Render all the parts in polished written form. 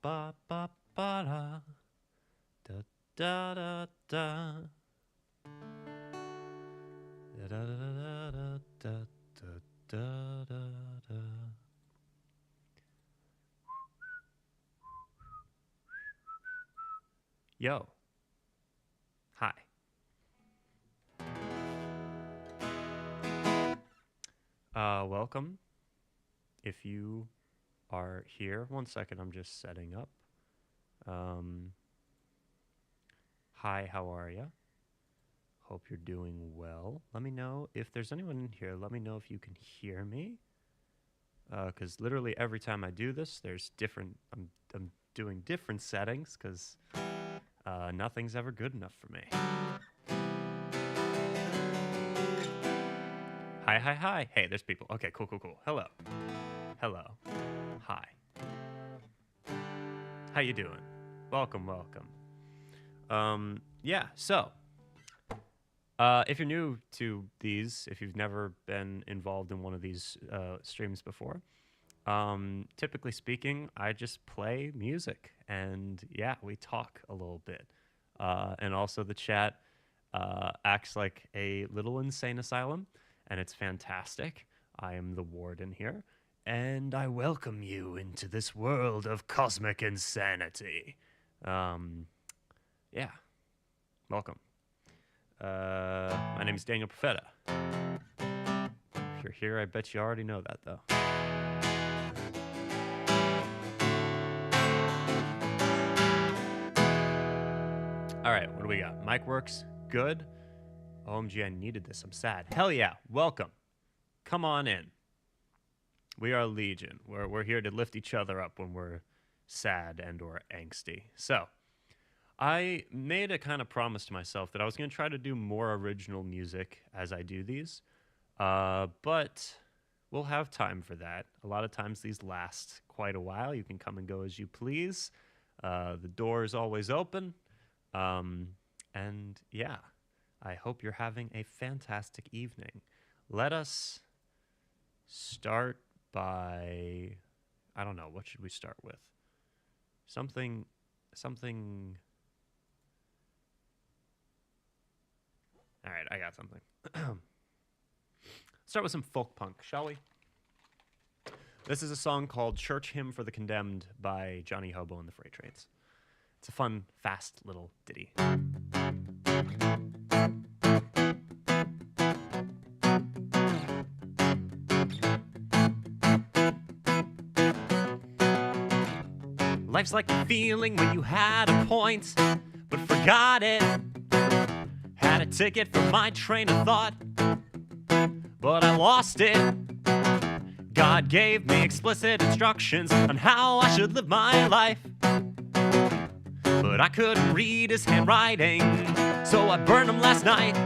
ba ba ba da da da da da da da da da da da da. Yo. Hi. Welcome. If you are here, one second, I'm just setting up. Hi, how are you? Hope you're doing well. Let me know if there's anyone in here. Let me know if you can hear me. Because literally every time I do this, there's different. I'm doing different settings because nothing's ever good enough for me. Hi, hi, hi. Hey, there's people. Okay, cool, cool, cool. Hello. Hello. Hi. How you doing? Welcome, welcome. Yeah, so if you're new to these, if you've never been involved in one of these streams before, typically speaking, I just play music and yeah, we talk a little bit. And also the chat acts like a little insane asylum, and it's fantastic. I am the warden here, and I welcome you into this world of cosmic insanity. Yeah, welcome. My name is Daniel Profeta. If you're here, I bet you already know that, though. All right, what do we got? Mic works, good. OMG, I needed this. I'm sad. Hell yeah, welcome. Come on in. We are Legion. We're here to lift each other up when we're sad and or angsty. So, I made a kind of promise to myself that I was going to try to do more original music as I do these. But we'll have time for that. A lot of times these last quite a while. You can come and go as you please. The door is always open. And yeah, I hope you're having a fantastic evening. Let us start by, I don't know, what should we start with? Something. All right, I got something. Start with some folk punk, shall we? This is a song called Church Hymn for the Condemned by Johnny Hobo and the Freight Trains. It's a fun, fast little ditty. Life's like a feeling when you had a point, but forgot it. Had a ticket for my train of thought, but I lost it. God gave me explicit instructions on how I should live my life, but I couldn't read his handwriting, so I burned him last night.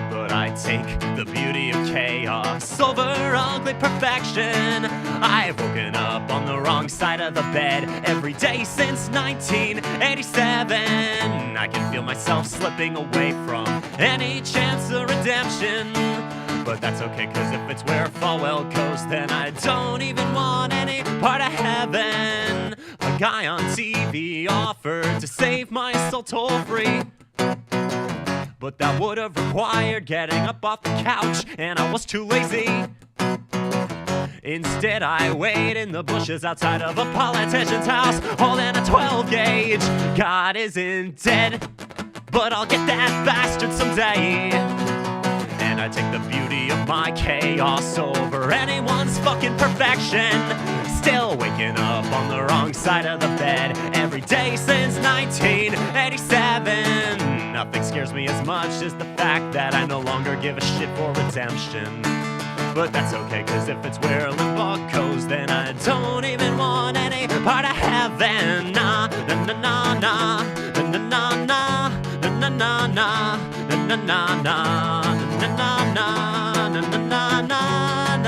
But I take the beauty of chaos over ugly perfection. I've woken up on the wrong side of the bed every day since 1987. I can feel myself slipping away from any chance of redemption. But that's okay, cause if it's where Falwell goes, then I don't even want any part of heaven. A guy on TV offered to save my soul toll-free, but that would have required getting up off the couch, and I was too lazy. Instead, I wait in the bushes outside of a politician's house, holding a 12 gauge. God isn't dead, but I'll get that bastard someday. And I take the beauty of my chaos over anyone's fucking perfection. Still waking up on the wrong side of the bed every day since 1987. Nothing scares me as much as the fact that I no longer give a shit for redemption. But that's okay, cause if it's where limbo goes, then I don't even want any part of heaven. Nah, na na na na, na na na na, na na na na, na na na na, na na na na, na na na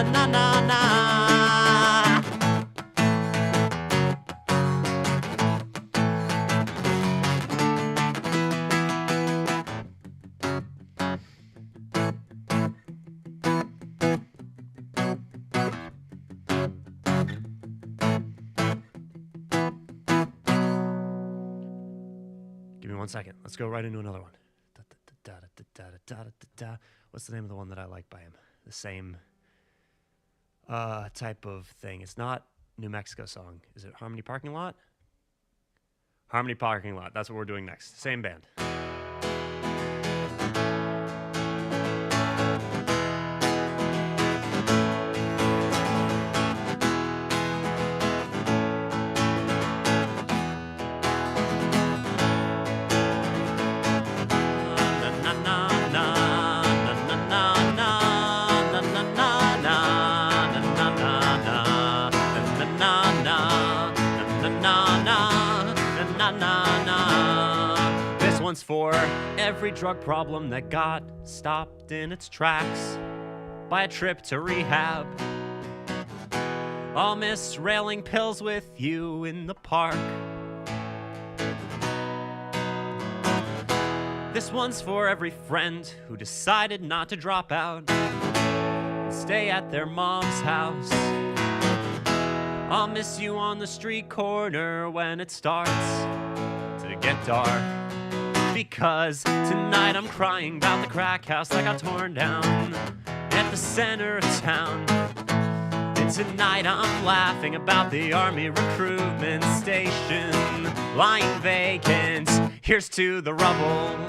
na, na na. Give me 1 second. Let's go right into another one. What's the name of the one that I like by him? The same type of thing. It's not New Mexico song. Is it Harmony Parking Lot? Harmony Parking Lot. That's what we're doing next. Same band. For every drug problem that got stopped in its tracks by a trip to rehab. I'll miss railing pills with you in the park. This one's for every friend who decided not to drop out and stay at their mom's house. I'll miss you on the street corner when it starts to get dark. Because tonight I'm crying about the crack house that got torn down at the center of town. And tonight I'm laughing about the army recruitment station lying vacant. Here's to the rubble,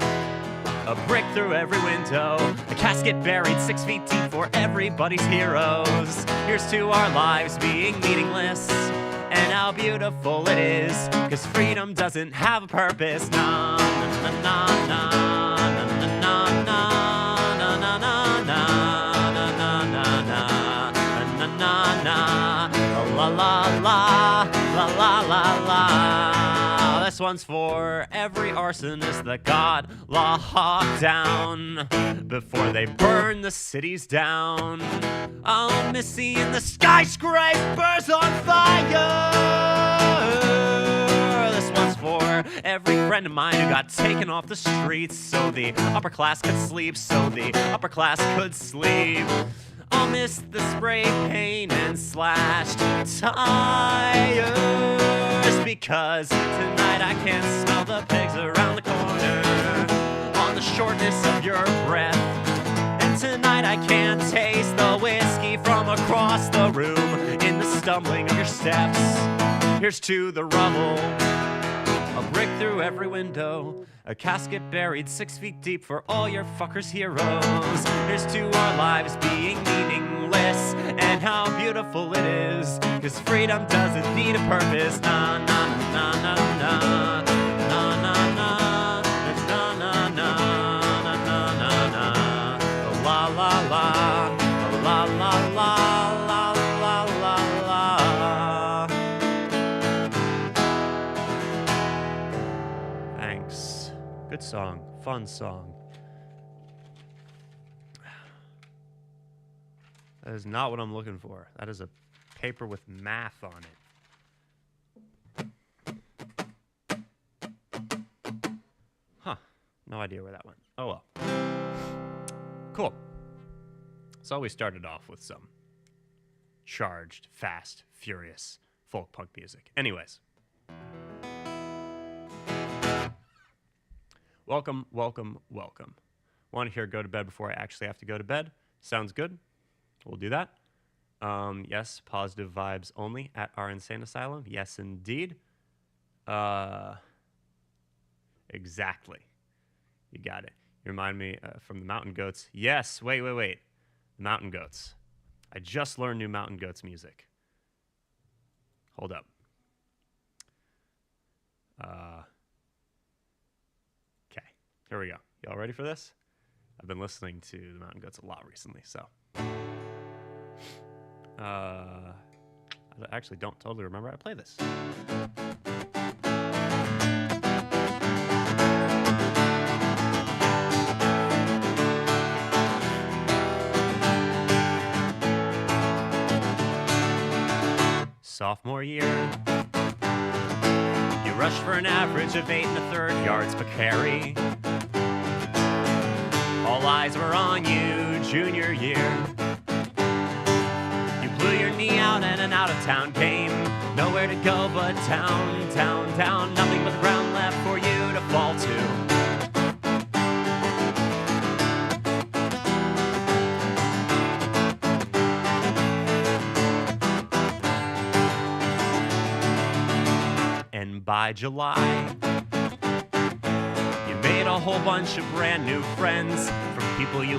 a brick through every window, a casket buried 6 feet deep for everybody's heroes. Here's to our lives being meaningless and how beautiful it is, 'cause freedom doesn't have a purpose. Na na na na na na na na na na na na na na na la la la la la la la. This one's for every arsonist that got locked down before they burn the cities down. I'll miss seeing the skyscrapers on fire. This one's for every friend of mine who got taken off the streets so the upper class could sleep, so the upper class could sleep. I'll miss the spray paint and slashed tires, because tonight I can't smell the pigs around the corner on the shortness of your breath. And tonight I can't taste the whiskey from across the room in the stumbling of your steps. Here's to the rubble, a brick through every window, a casket buried 6 feet deep for all your fuckers' heroes. Here's to our lives being meaningless and how beautiful it is, 'cause freedom doesn't need a purpose. Na na na na na na na na na na na na na na. La la la la la la la la la la. Thanks. Good song. Fun song. That is not what I'm looking for. That is a paper with math on it. Huh. No idea where that went. Oh well. Cool. So we started off with some charged, fast, furious folk punk music. Anyways. Welcome, welcome, welcome. Want to hear Go to Bed before I actually have to go to bed? Sounds good. We'll do that. Yes, positive vibes only at our insane asylum. Yes, indeed. Exactly. You got it. You remind me from the Mountain Goats. Yes, wait. The Mountain Goats. I just learned new Mountain Goats music. Hold up. Okay, here we go. Y'all ready for this? I've been listening to the Mountain Goats a lot recently, so. I actually don't totally remember how to play this. Sophomore year, you rushed for an average of 8 1/3 yards per carry. All eyes were on you junior year. You blew your knee me out at an out-of-town game. Nowhere to go but down, down, down. Nothing but the ground left for you to fall to. And by July, you made a whole bunch of brand new friends from people you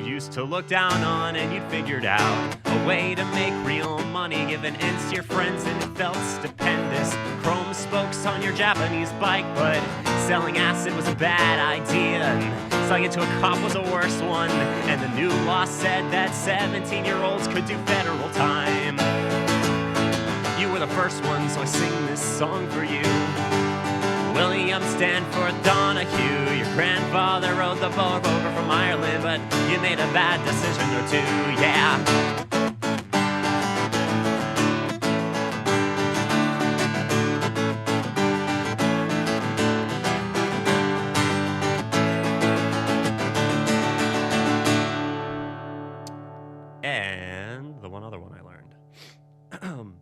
used to look down on, and you'd figured out a way to make real money, giving ends to your friends, and it felt stupendous. Chrome spokes on your Japanese bike, but selling acid was a bad idea, and selling it to a cop was a worse one. And the new law said that 17-year-olds could do federal time. You were the first one, so I sing this song for you. William Stanford Donahue, your grandfather rode the boat over from Ireland, but you made a bad decision or two, yeah. And the one other one I learned. I'm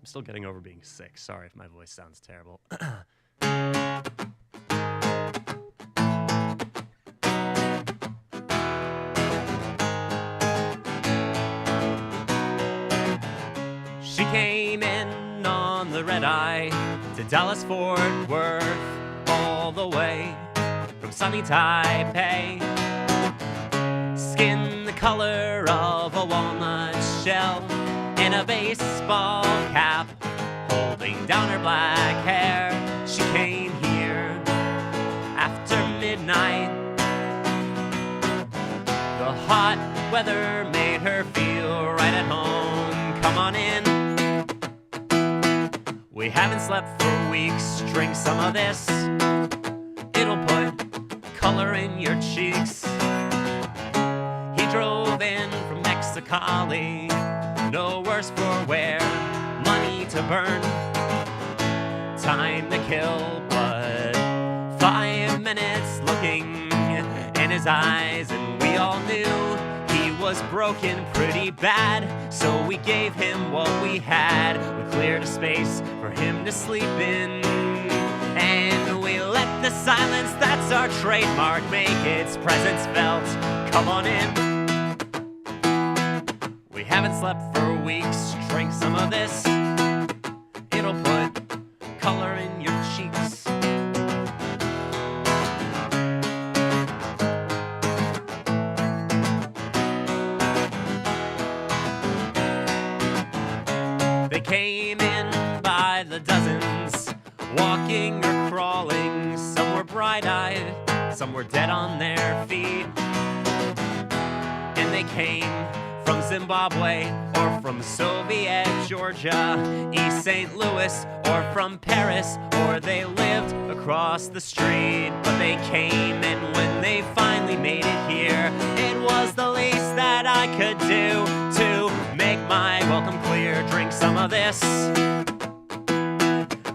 still getting over being sick. Sorry if my voice sounds terrible. She came in on the red eye to Dallas Fort Worth, all the way from sunny Taipei. Skin the color of a walnut shell, in a baseball cap, holding down her black hair. She came here after midnight. The hot weather made her feel right at home. Come on in. We haven't slept for weeks. Drink some of this. It'll put color in your cheeks. He drove in from Mexicali. No worse for wear, money to burn, time to kill, but 5 minutes looking in his eyes, and we all knew he was broken pretty bad, so we gave him what we had. We cleared a space for him to sleep in, and we let the silence that's our trademark make its presence felt. Come on in. We haven't slept for weeks. Drink some of this. It'll put color in your cheeks. They came in by the dozens, walking or crawling. Some were bright-eyed, some were dead on their feet. And they came from Zimbabwe, or from Soviet Georgia, East St. Louis, or from Paris, or they lived across the street. But they came, and when they finally made it here, it was the least that I could do to make my welcome clear. Drink some of this.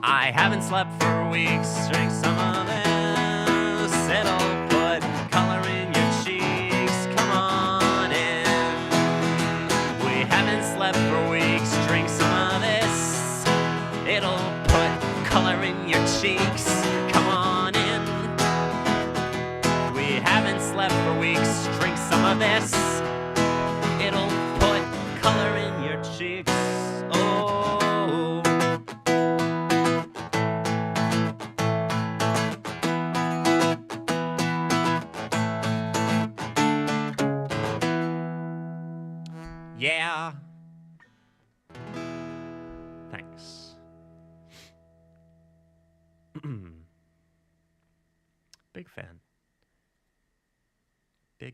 I haven't slept for weeks. Drink some of this. It'll put color in your cheeks. Come on in. We haven't slept for weeks. Drink some of this. It'll put color in your cheeks. Come on in. We haven't slept for weeks. Drink some of this. It'll put color in your cheeks. Oh. Yeah. Thanks. Big fan.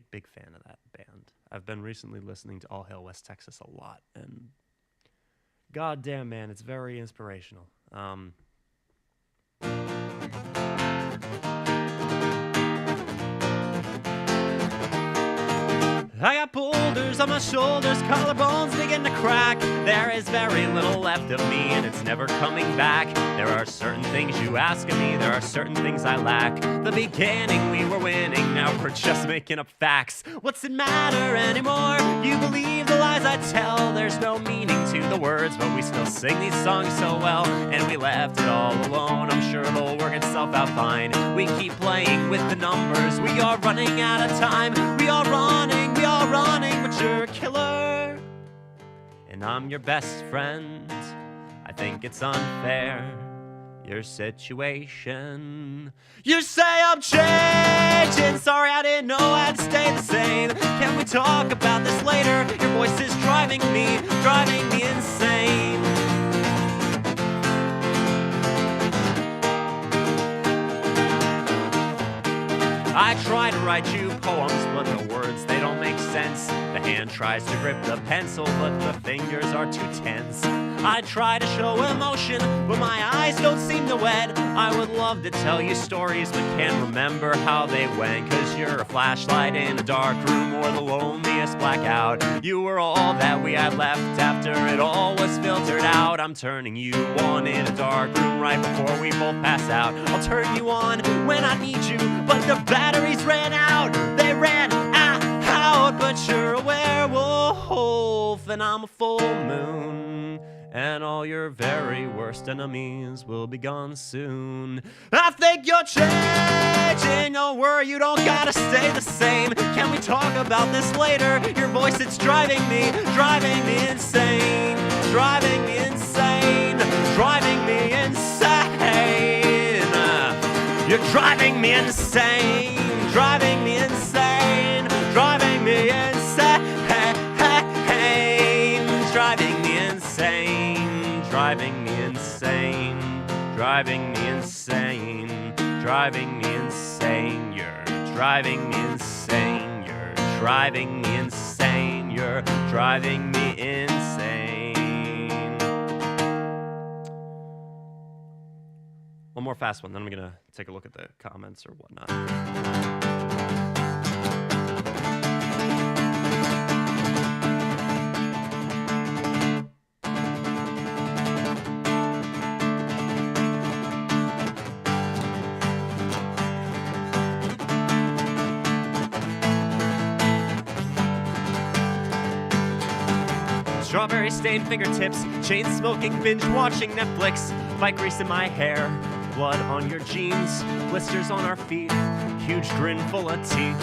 Big fan of that band. I've been recently listening to All Hail West Texas a lot, and goddamn, man, it's very inspirational. I got boulders on my shoulders, collarbones begin to crack. There is very little left of me, and it's never coming back. There are certain things you ask of me, there are certain things I lack. The beginning we were winning, now we're just making up facts. What's it matter anymore? You believe the lies I tell. There's no meaning to the words, but we still sing these songs so well. And we left it all alone, I'm sure it'll work itself out fine. We keep playing with the numbers, we are running out of time. We are running, but you're a killer. And I'm your best friend. I think it's unfair, your situation. You say I'm changing, sorry I didn't know I'd stay the same. Can we talk about this later? Your voice is driving me insane. I try to write you poems, but the words, they don't make sense. The hand tries to grip the pencil, but the fingers are too tense. I try to show emotion, but my eyes don't seem to wed. I would love to tell you stories, but can't remember how they went. Cause you're a flashlight in a dark room, or the loneliest blackout. You were all that we had left after it all was filtered out. I'm turning you on in a dark room right before we both pass out. I'll turn you on when I need you, but the batteries ran out. They ran out, but you're a werewolf and I'm a full moon. And all your very worst enemies will be gone soon. I think you're changing, don't worry, you don't gotta stay the same. Can we talk about this later? Your voice, it's driving me insane. Driving me insane, driving me insane. You're driving me insane, driving me insane, driving me insane, driving me insane, driving me insane, driving me insane, driving me insane. You're driving me insane, you're driving me insane, you're driving me insane. One more fast one, then I'm gonna take a look at the comments or whatnot. Strawberry stained fingertips, chain smoking, binge watching Netflix, bike grease in my hair, blood on your jeans, blisters on our feet, huge grin full of teeth.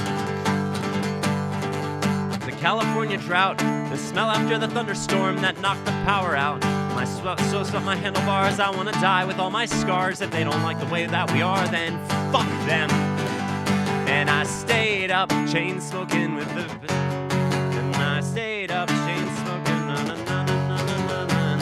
The California drought, the smell after the thunderstorm that knocked the power out. My sweat soaks up my handlebars, I wanna die with all my scars. If they don't like the way that we are, then fuck them. And I stayed up, chain smoking with the... And I stayed up, chain smoking, and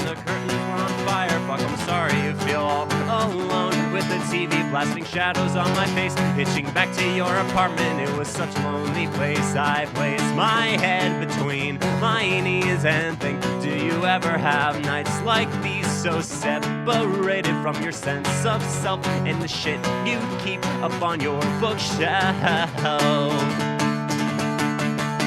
the curtains were on fire. Fuck, I'm sorry you feel all alone with the TV blasting shadows on my face. Hitching back to your apartment, it was such a lonely place. I placed my head between my knees and think, do you ever have nights like these, so separated from your sense of self and the shit you keep up on your bookshelf?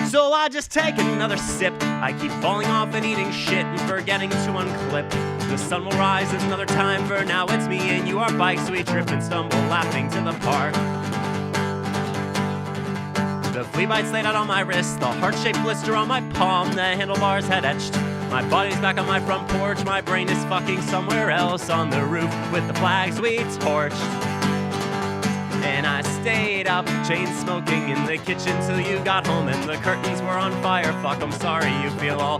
So I just take another sip. I keep falling off and eating shit and forgetting to unclip. The sun will rise another time, for now it's me and you, our bikes. We trip and stumble laughing to the park. The flea bites laid out on my wrist, the heart-shaped blister on my palm, the handlebars had etched. My body's back on my front porch, my brain is fucking somewhere else on the roof with the flags we torched. And I stayed up, chain smoking in the kitchen till you got home and the curtains were on fire. Fuck, I'm sorry you feel all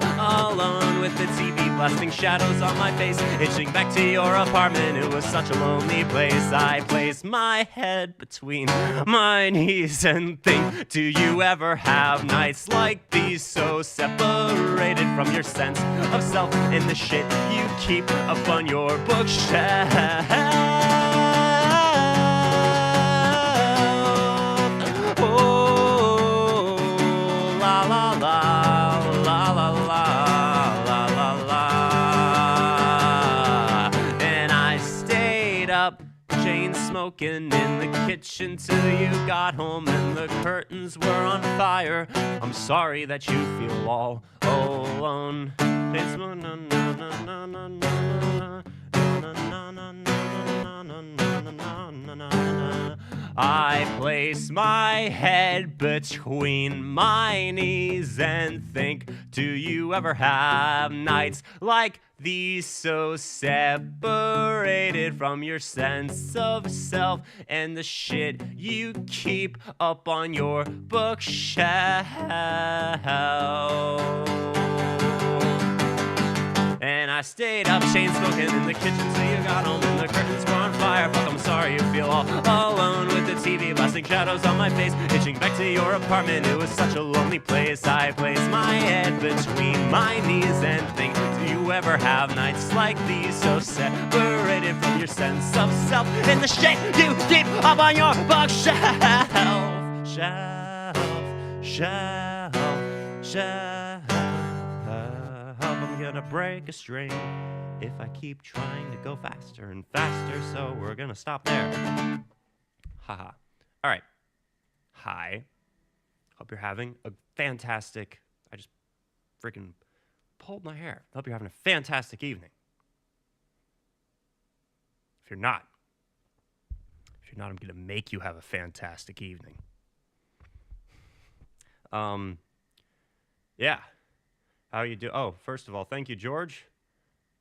alone with the TV blasting shadows on my face. Hitching back to your apartment, it was such a lonely place. I placed my head between my knees and think, do you ever have nights like these, so separated from your sense of self and the shit you keep up on your bookshelf? chain smoking in the kitchen till you got home and the curtains were on fire. I'm sorry that you feel all alone. I place my head between my knees and think, do you ever have nights like these, so separated from your sense of self and the shit you keep up on your bookshelf? And I stayed up chain smoking in the kitchen till you got home and the curtains were on fire. Fuck, I'm sorry you feel all alone with the TV blasting shadows on my face, itching back to your apartment. It was such a lonely place. I place my head between my knees and think, do you ever have nights like these, so separated from your sense of self and the shit you keep up on your bookshelf? Shelf. I'm gonna break a string if I keep trying to go faster and faster, so we're gonna stop there. Haha. All right. Hi. Hope you're having a fantastic... I just freaking pulled my hair. Hope you're having a fantastic evening. If you're not, I'm gonna make you have a fantastic evening. Yeah. How you do? Oh, first of all, thank you, George.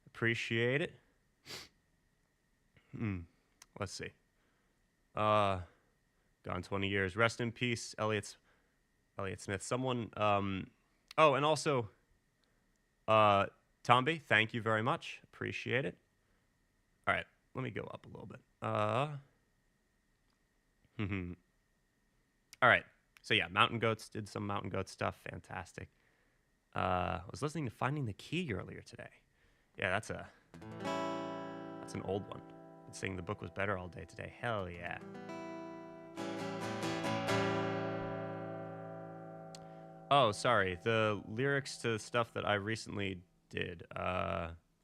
Appreciate it. Let's see. Gone 20 years. Rest in peace, Elliot Smith. Someone, oh, and also, Tomby, thank you very much. Appreciate it. All right, let me go up a little bit. All right, so yeah, Mountain Goats, did some Mountain Goat stuff. Fantastic. I was listening to Finding the Key earlier today. Yeah, that's an old one. Been saying the book was better all day today. Hell yeah. Oh, sorry. The lyrics to stuff that I recently did.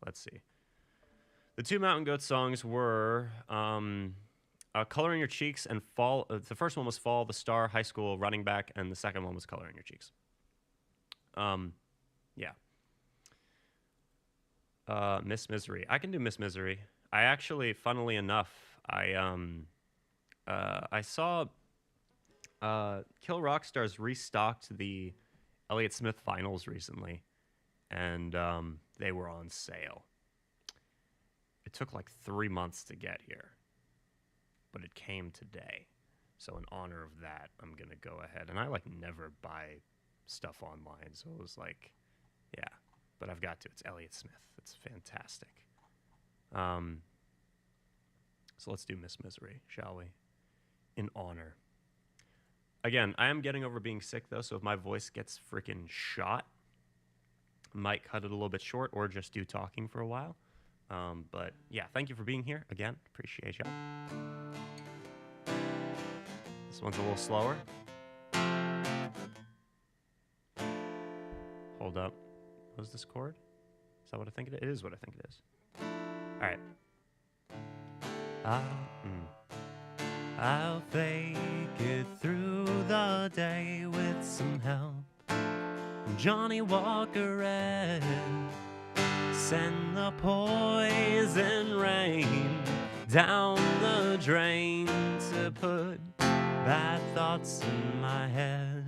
Let's see. The two Mountain Goat songs were Color in Your Cheeks and Fall. The first one was Fall, the Star, High School, Running Back, and the second one was Color in Your Cheeks. Yeah. Miss Misery. I can do Miss Misery. I actually, funnily enough, I saw Kill Rockstars restocked the Elliott Smith vinyls recently, and they were on sale. It took like 3 months to get here, but it came today. So in honor of that, I'm gonna go ahead, and I like never buy stuff online, so it was like, yeah, but I've got to. It's Elliott Smith. It's fantastic. So let's do Miss Misery, shall we? In honor. Again, I am getting over being sick, though, so if my voice gets freaking shot, I might cut it a little bit short or just do talking for a while. But yeah, thank you for being here. Again, appreciate y'all. This one's a little slower. Hold up. What is this chord? Is that what I think it is? It is what I think it is. All right. I'll fake it through the day with some help. Johnny Walker Red. Send the poison rain down the drain to put bad thoughts in my head.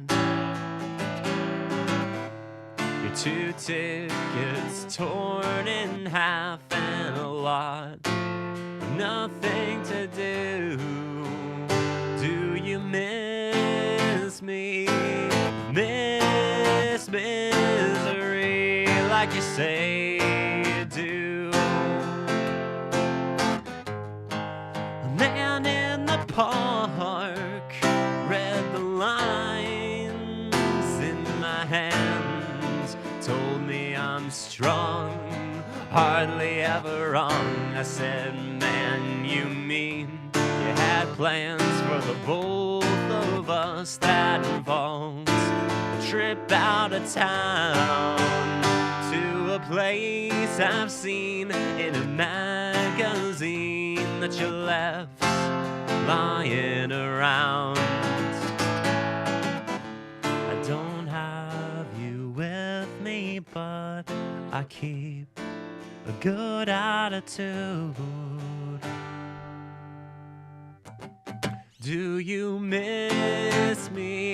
Your 2 tickets torn in half and a lot of nothing to do. Do you miss me? Miss misery like you say you do. A man in the park read the lines in my hands, told me I'm strong, hardly ever wrong. I said, man, you mean you had plans for the both of us? That involves a trip out of town to a place I've seen in a magazine. that you left lying around. I don't have you with me, but I keep a good attitude. Do you miss me,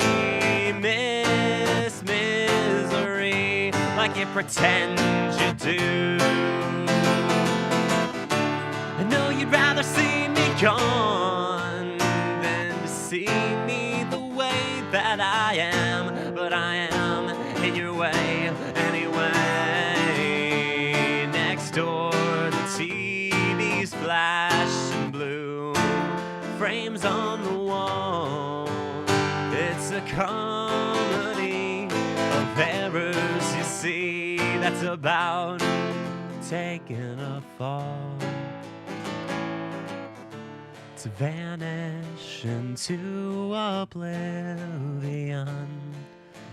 miss misery, like you pretend you do? I know you'd rather see me gone than to see me the way that I am, but I am in your way anyway. Next door, the TV's flashing blue, frames on the wall. It's a comedy of errors, you see, that's about taking a fall, to vanish into oblivion.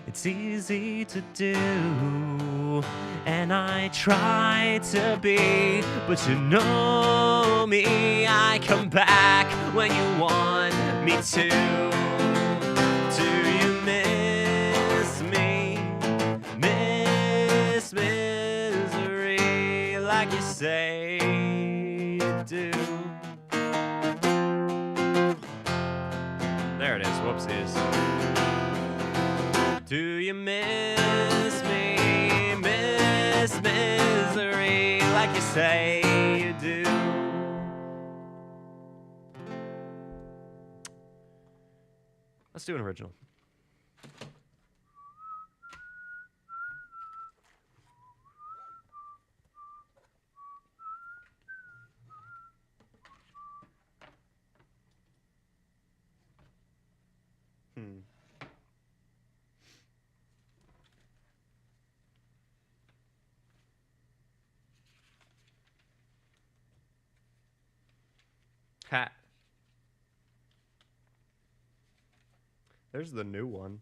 It's easy to do, and I try to be, but you know me, I come back when you want me to. Do you miss me, miss misery, like you say you do? There it is, whoopsies. Do you miss me, miss misery, like you say you do? Let's do an original. Ha. There's the new one.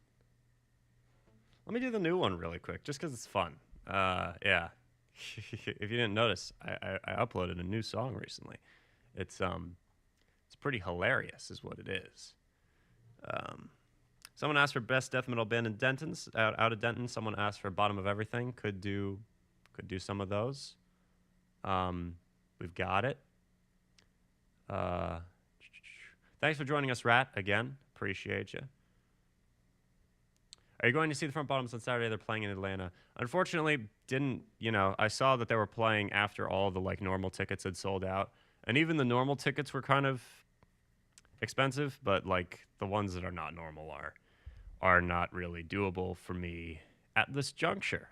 Let me do the new one really quick, just because it's fun. Yeah. If you didn't notice, I uploaded a new song recently. It's pretty hilarious, is what it is. Someone asked for best death metal band in Denton. Out of Denton, someone asked for bottom of everything. Could do some of those. We've got it. Thanks for joining us, Rat, again. Appreciate you. Are you going to see the Front Bottoms on Saturday? They're playing in Atlanta. Unfortunately, I saw that they were playing after all the normal tickets had sold out. And even the normal tickets were kind of expensive, but the ones that are not normal are not really doable for me at this juncture.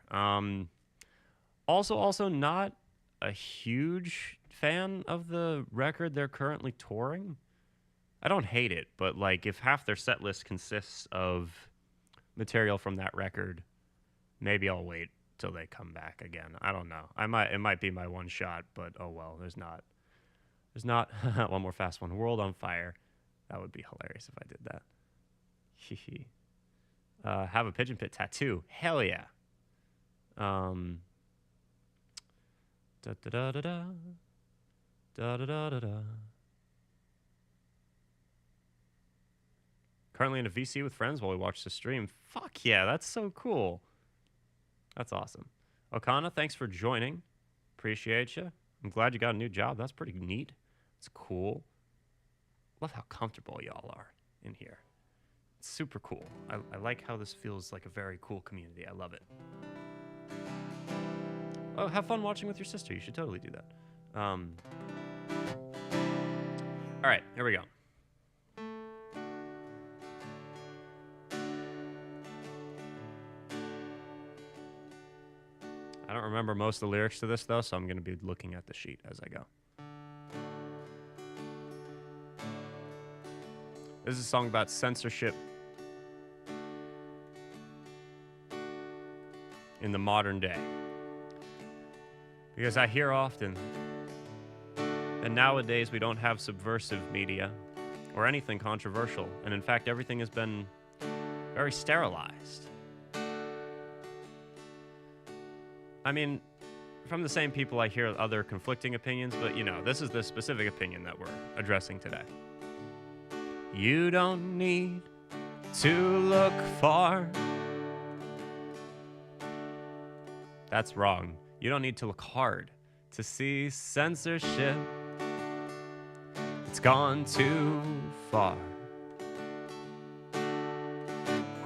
Also not a huge fan of the record they're currently touring. I don't hate it, but if half their set list consists of material from that record, maybe I'll wait till they come back again. I don't know. It might be my one shot, but oh well. There's not one more fast one. World on Fire. That would be hilarious if I did that. Hee. Have a pigeon pit tattoo. Hell yeah. Da da da da da. Da da da da da. Currently in a VC with friends while we watch the stream. Fuck yeah, that's so cool. That's awesome. Okana, thanks for joining. Appreciate you. I'm glad you got a new job. That's pretty neat. It's cool. Love how comfortable y'all are in here. It's super cool. I like how this feels like a very cool community. I love it. Oh, have fun watching with your sister. You should totally do that. All right, here we go. I don't remember most of the lyrics to this, though, so I'm going to be looking at the sheet as I go. This is a song about censorship in the modern day. Because I hear often that nowadays we don't have subversive media or anything controversial. And in fact, everything has been very sterilized. I mean, from the same people I hear other conflicting opinions, but you know, this is the specific opinion that we're addressing today. You don't need to look far. That's wrong. You don't need to look hard to see censorship. It's gone too far.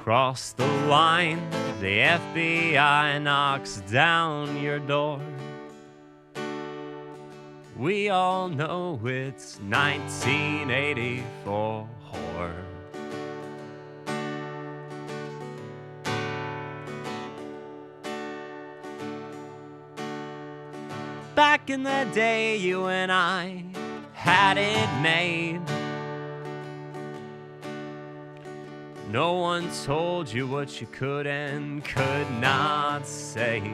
Cross the line, the FBI knocks down your door. We all know it's 1984. Back in the day, you and I had it made. No one told you what you could and could not say.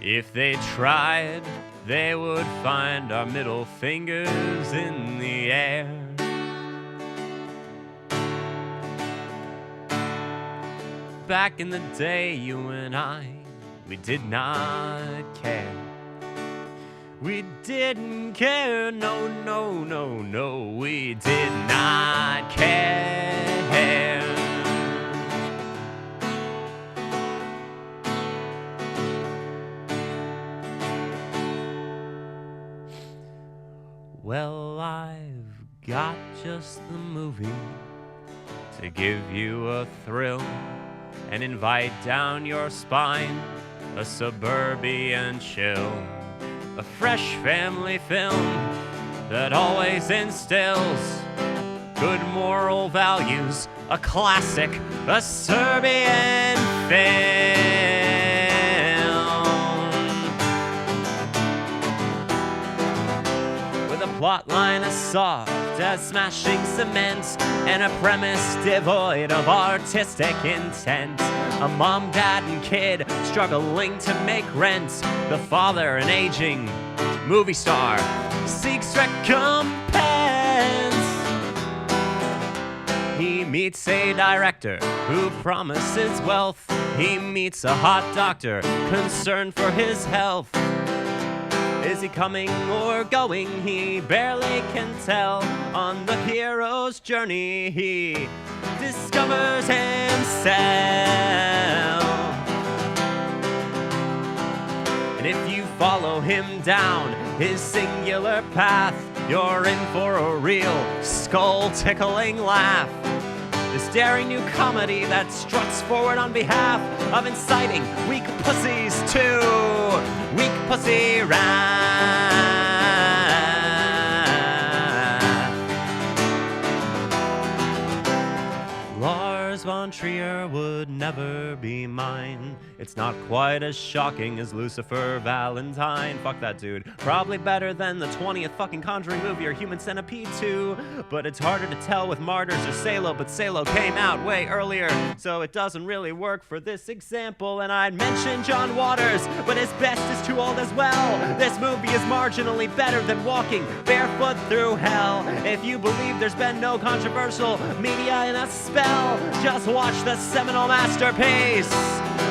If they tried, they would find our middle fingers in the air. Back in the day, you and I, we did not care. We didn't care, no, no, no, no, we did not care. Well, I've got just the movie to give you a thrill and invite down your spine, a suburban chill. A fresh family film that always instills good moral values. A classic, a Serbian Fil. With a plotline as soft as smashing cement and a premise devoid of artistic intent. A mom, dad, and kid struggling to make rent. The father, an aging movie star, seeks recompense. He meets a director who promises wealth. He meets a hot doctor concerned for his health. Is he coming or going? He barely can tell. On the hero's journey, he discovers himself. And if you follow him down his singular path, you're in for a real skull-tickling laugh. This daring new comedy that struts forward on behalf of inciting weak pussies to weak pussy wrath. Lars von Trier would never be mine. It's not quite as shocking as Lucifer Valentine. Fuck that dude. Probably better than the 20th fucking Conjuring movie or Human Centipede 2. But it's harder to tell with Martyrs or Salo. But Salo came out way earlier, so it doesn't really work for this example. And I'd mention John Waters, but his best is too old as well. This movie is marginally better than walking barefoot through hell. If you believe there's been no controversial media in a spell, just watch the seminal masterpiece,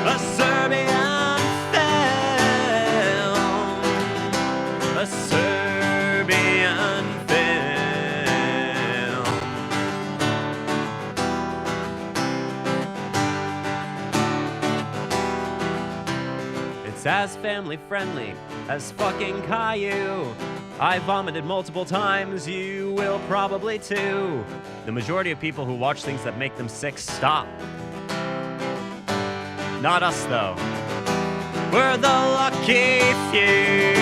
a Serbian film, a Serbian film. It's as family friendly as fucking Caillou. I vomited multiple times, you will probably too. The majority of people who watch things that make them sick stop. Not us, though. We're the lucky few.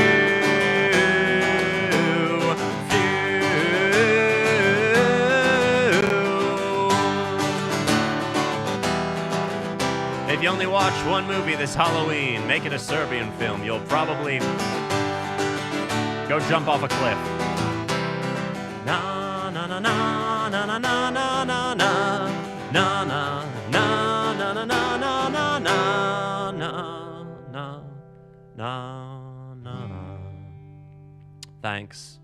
If you only watch one movie this Halloween, make it a Serbian film. You'll probably go jump off a cliff. Na na na na na na na na na na na na na na na na na na na. Thanks.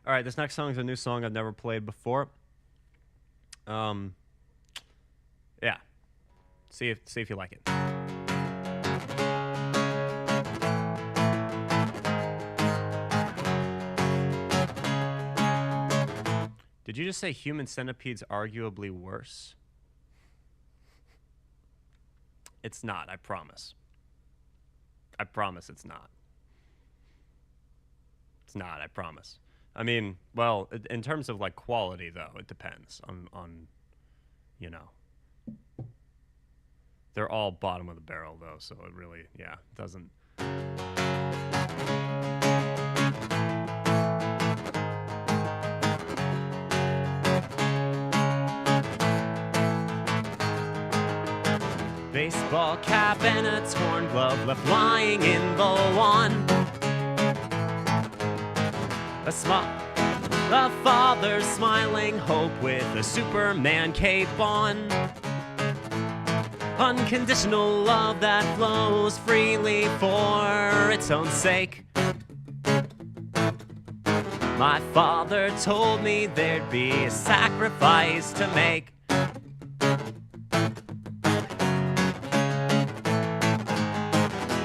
All right, this next song is a new song I've never played before. Yeah. See if you like it. Did you just say Human Centipede's arguably worse? It's not, I promise. I promise it's not. It's not, I promise. I mean, well, in terms of like quality though, it depends on you know. They're all bottom of the barrel though, so it really, yeah, doesn't. Baseball cap and a torn glove left lying in the lawn. A father's smiling hope with a Superman cape on. Unconditional love that flows freely for its own sake. My father told me there'd be a sacrifice to make.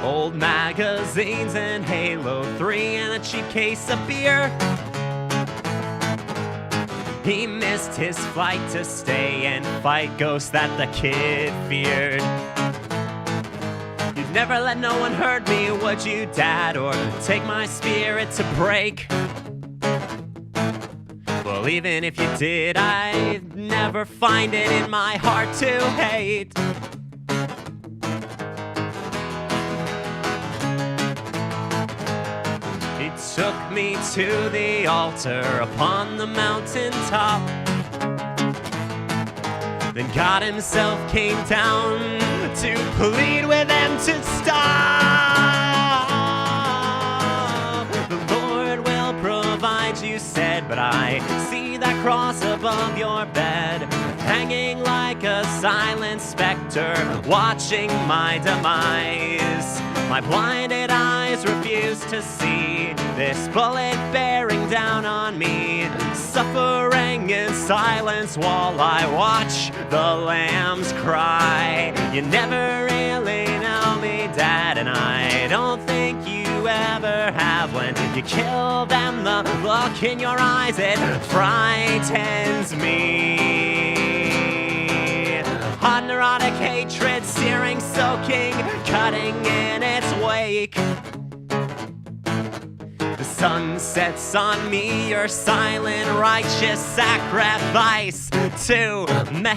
Old magazines and Halo 3 and a cheap case of beer. He missed his flight to stay and fight ghosts that the kid feared. You'd never let no one hurt me, would you, Dad, or take my spirit to break? Well, even if you did, I'd never find it in my heart to hate. Took me to the altar upon the mountaintop. Then God himself came down to plead with them to stop. The Lord will provide, you said, but I see that cross above your bed, hanging like a silent specter, watching my demise. My blinded eyes refuse to see this bullet bearing down on me, suffering in silence while I watch the lambs cry. You never really know me, Dad, and I don't think you ever have. When you kill them, the look in your eyes, it frightens me. Hot neurotic hatred, searing, soaking, cutting in its wake. The sun sets on me, your silent righteous sacrifice to make.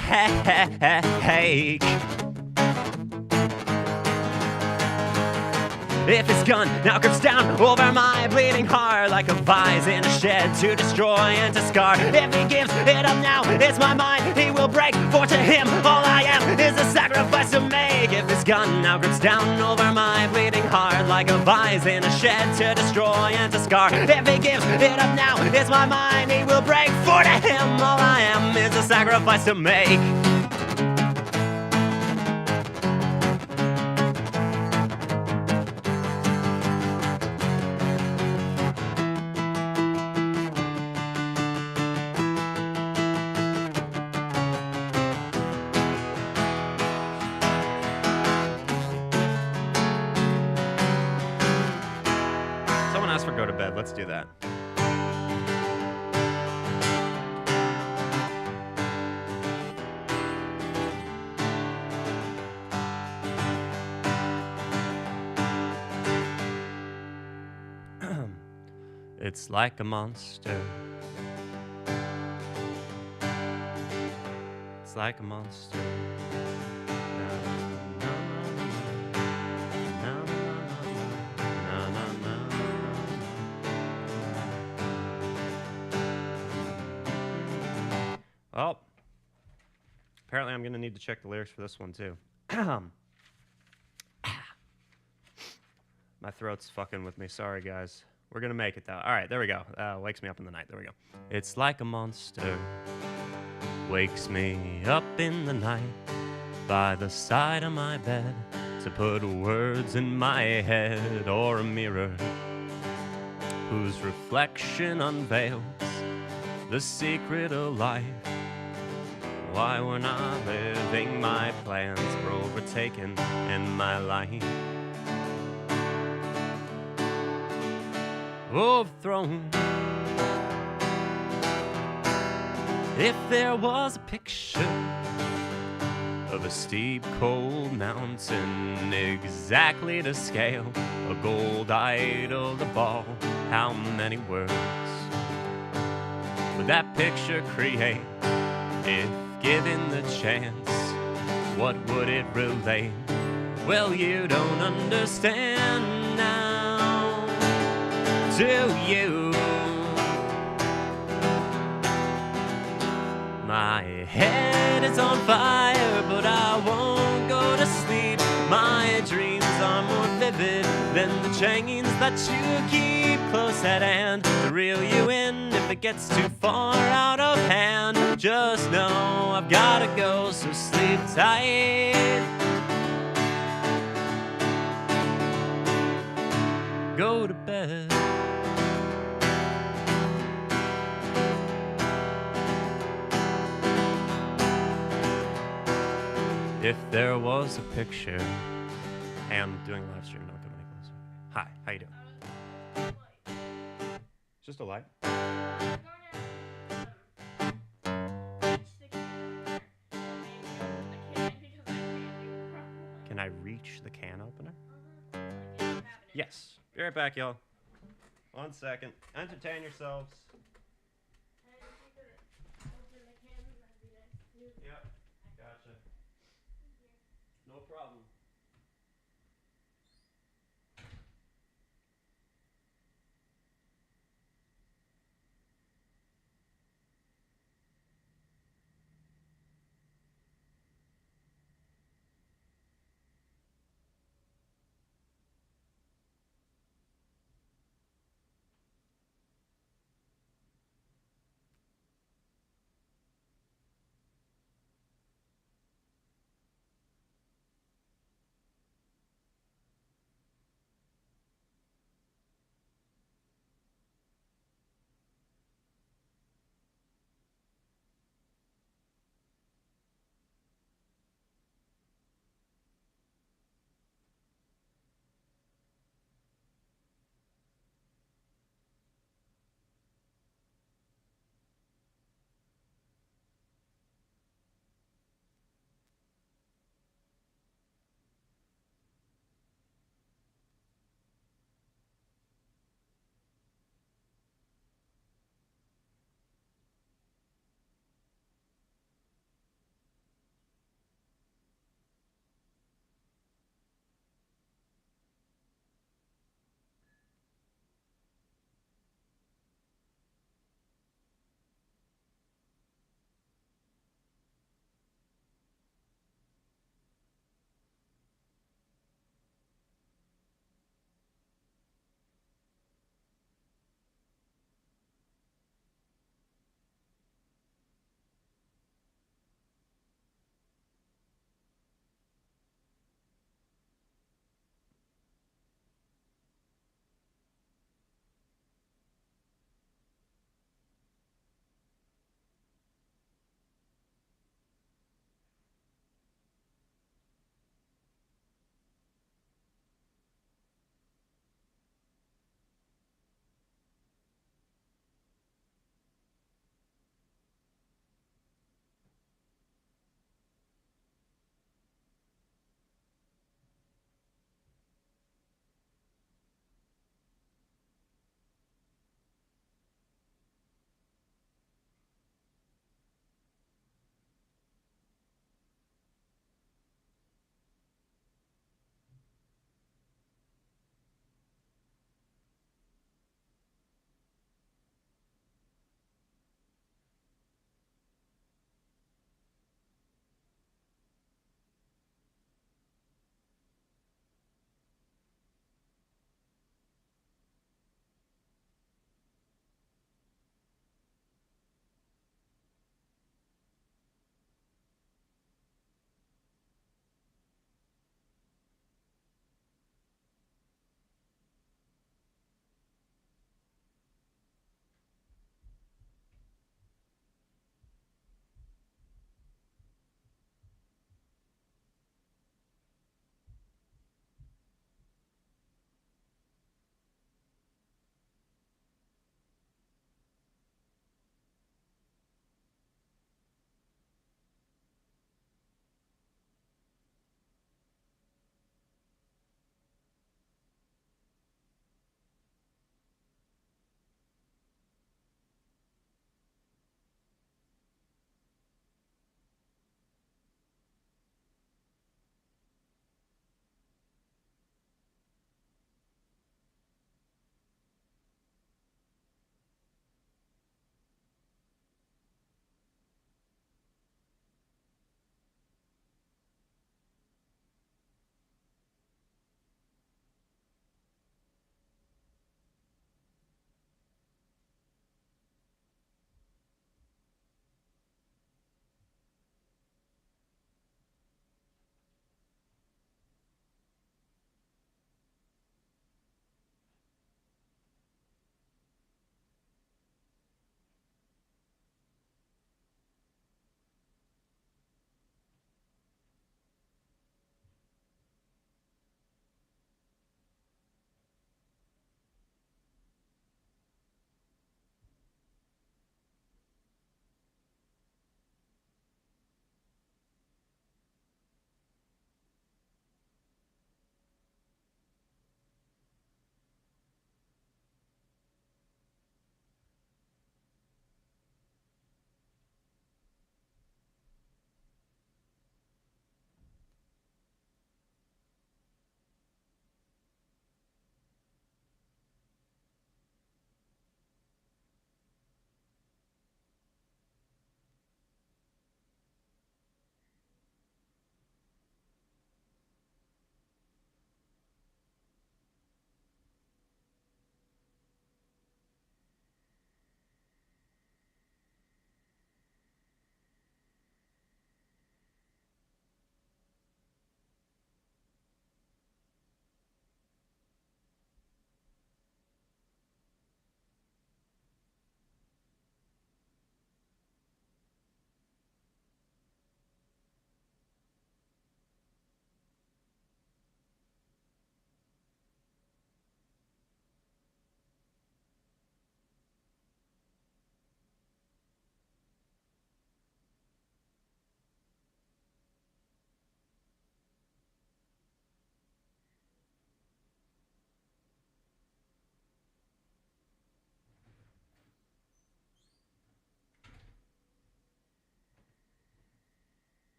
If his gun now grips down over my bleeding heart like a vise in a shed to destroy and to scar. If he gives it up now, it's my mind he will break. For to him all I am is a sacrifice to make. If his gun now grips down over my bleeding heart like a vise in a shed to destroy and to scar. If he gives it up now, it's my mind he will break. For to him all I am is a sacrifice to make. Let's do that. It's like a monster. It's like a monster. Oh, apparently I'm going to need to check the lyrics for this one, too. My throat's fucking with me. Sorry, guys. We're going to make it, though. All right, there we go. Wakes me up in the night. There we go. It's like a monster wakes me up in the night by the side of my bed to put words in my head or a mirror whose reflection unveils the secret of life. Why we're not living, my plans are overtaken, and my life overthrown. If there was a picture of a steep, cold mountain, exactly to scale, a gold idol, the ball, how many words would that picture create? If given the chance, what would it relate? Well, you don't understand now, do you? My head is on fire, but I won't go to sleep. My dreams are more vivid than the chains that you keep close at hand to reel you in if it gets too far out of hand. Just know I've gotta go, so sleep tight. Go to bed. If there was a picture. Hey, I'm doing live stream, don't come any closer. Hi, how you doing? It's just a light. Can I reach the can opener? Yes. Be right back, y'all. 1 second. Entertain yourselves. Yep. Gotcha. No problem.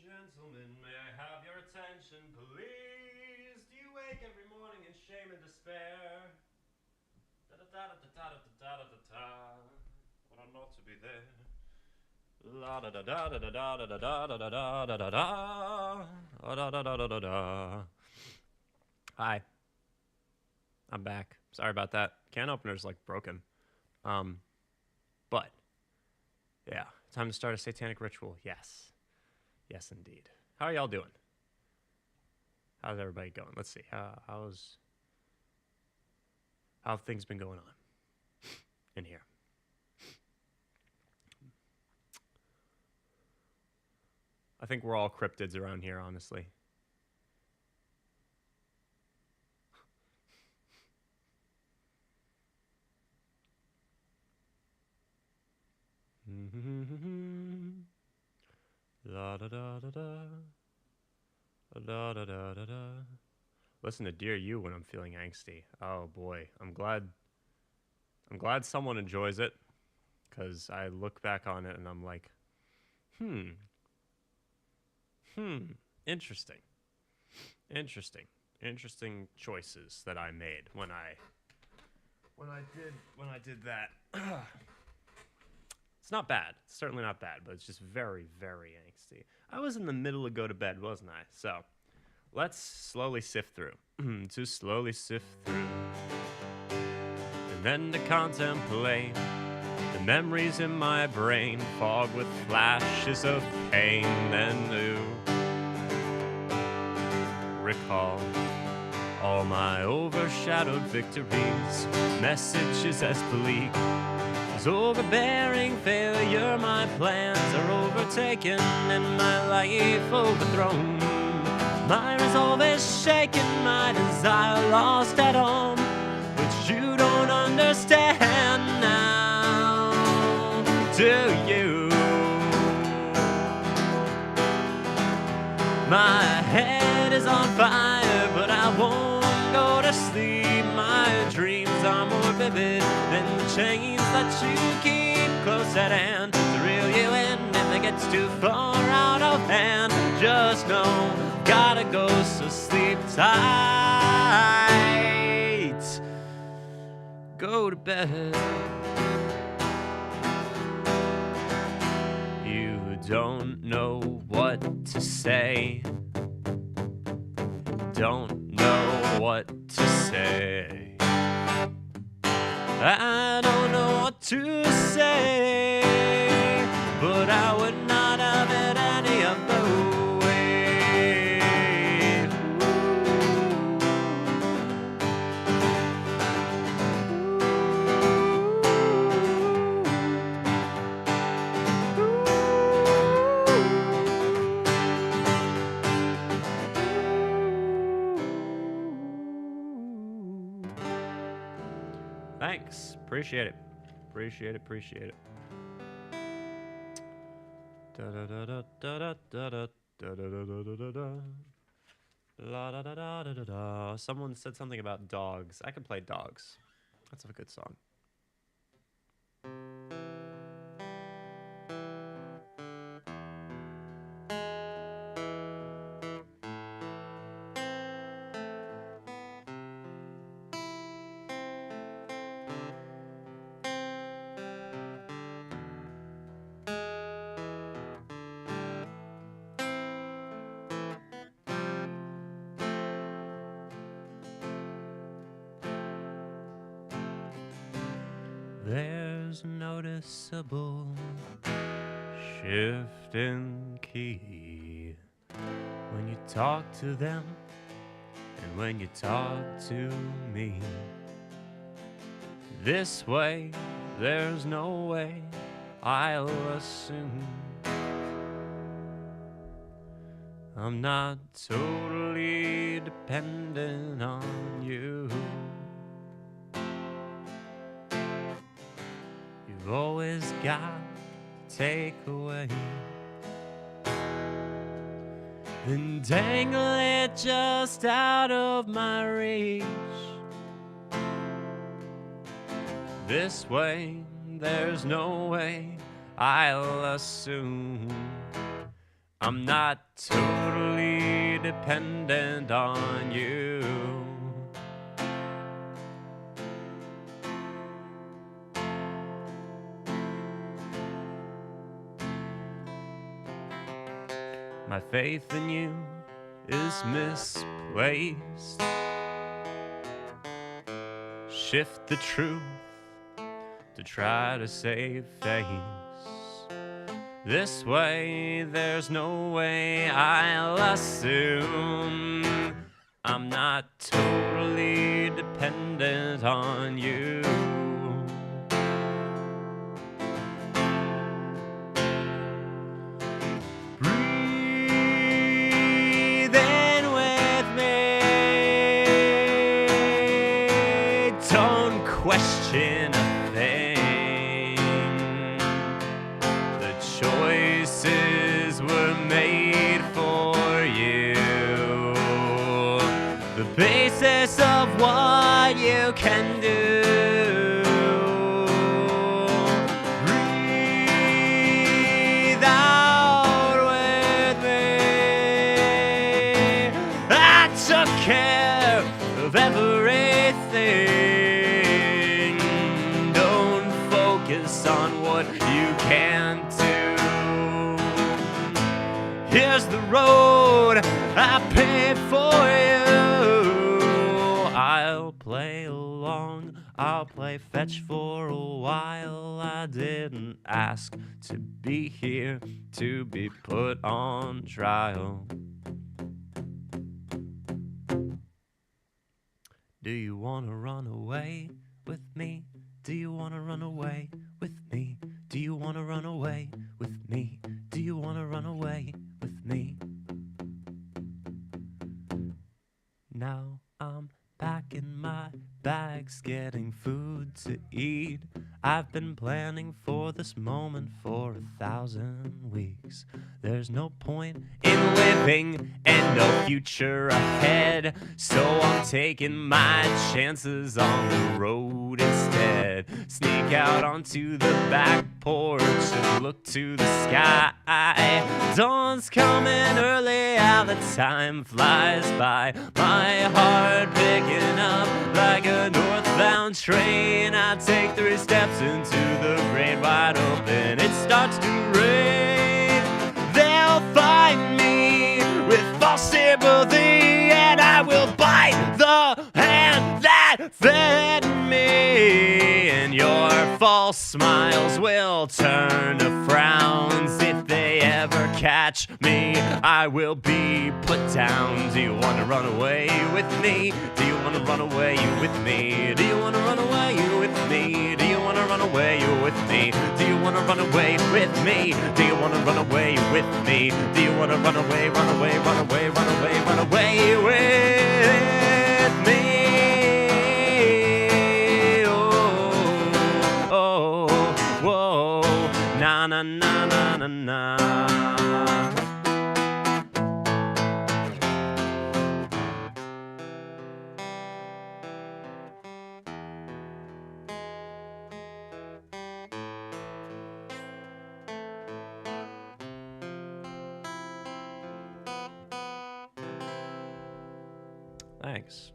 gentlemen, may I have your attention, please? Do you wake every morning in shame and despair? Da-da-da-da-da-da-da-da-da-da-da. When I'm not to be there. La-da-da-da-da-da-da-da-da-da-da-da. Hi. I'm back. Sorry about that. Can opener's like broken. But yeah, time to start a satanic ritual. Yes. Yes, indeed. How are y'all doing? How's everybody going? Let's see. How have things been going on in here? I think we're all cryptids around here, honestly. La da da da da. Da da da da da. Listen to Dear You when I'm feeling angsty. Oh boy, I'm glad someone enjoys it, because I look back on it and I'm like, interesting choices that I made when I did that. It's not bad. It's certainly not bad, but it's just very, very angsty. I was in the middle of go to bed, wasn't I? So let's slowly sift through. To slowly sift through. And then to contemplate the memories in my brain, fog with flashes of pain. Then to recall all my overshadowed victories, messages as bleak as overbearing failure. My plans are overtaken and my life overthrown. My resolve is shaken, my desire lost at home. But you don't understand now, do you? My head is on fire, but I won't go to sleep. My dreams are more vivid than the chains that you keep close at hand to reel you in if it gets too far out of hand. Just know, gotta go, so sleep tight. Go to bed. You don't know what to say. Don't know what to say. I don't know what to say, but I would not have it any other way. Thanks. Appreciate it. Appreciate it. Da da da da da da da da da da da da da. La da da da da da da. Someone said something about dogs. I can play dogs. That's a good song. There's a noticeable shift in key when you talk to them and when you talk to me. This way, there's no way I'll assume I'm not totally dependent on you. You've always got to take away, then dangle it just out of my reach. This way, there's no way I'll assume I'm not totally dependent on you. My faith in you is misplaced. Shift the truth to try to save face. This way, there's no way I'll assume I'm not totally dependent on you. Breathe in with me. Don't question a thing. The choices were made for you. The basis of what you can do. Breathe out with me. I took care of everything. Don't focus on what you can't do. Here's the road I paved for you. I'll play along, I'll play fetch for a while. I didn't ask to be here, to be put on trial. Do you want to run away with me? Do you want to run away with me? Do you want to run away with me? Do you want to run away with me? Now I'm packing my bags, getting food to eat. I've been planning for this moment for 1,000 weeks. There's no point in living and no future ahead, so I'm taking my chances on the road instead. Sneak out onto the back porch and look to the sky. Dawn's coming early, how the time flies by. My heart picking up like a northbound train. I take 3 steps into the great wide open. It starts to rain. They'll find me with false sympathy, and I will bite the hand that fed me. And your false smiles will turn to frowns. If they ever catch me, I will be put down. Do you want to run away with me? Do you want to run away with me? Do you want to run away with me? Do you want to run away with me? Do you want to run away with me? Do you want to run away with me? Do you want to run away, run away, run away, run away, run away with me? Oh, whoa, na na na na na na. Thanks.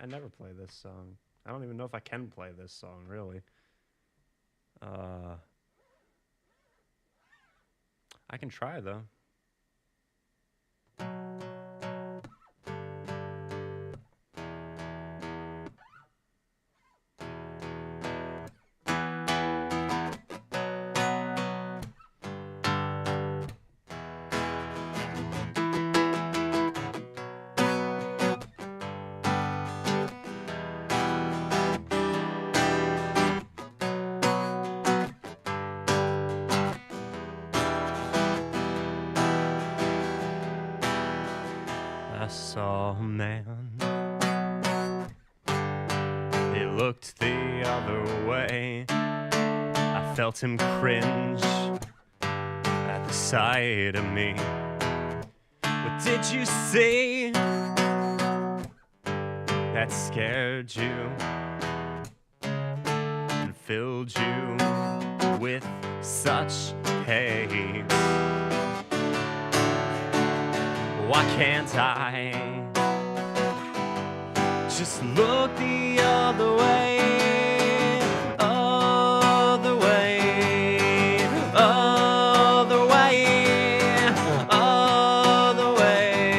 I never play this song. I don't even know if I can play this song, really. I can try, though. I saw a man looked the other way. I felt him cringe at the sight of me. What did you say that scared you and filled you with such hate? Why can't I just look the other way, other way, other way, other way?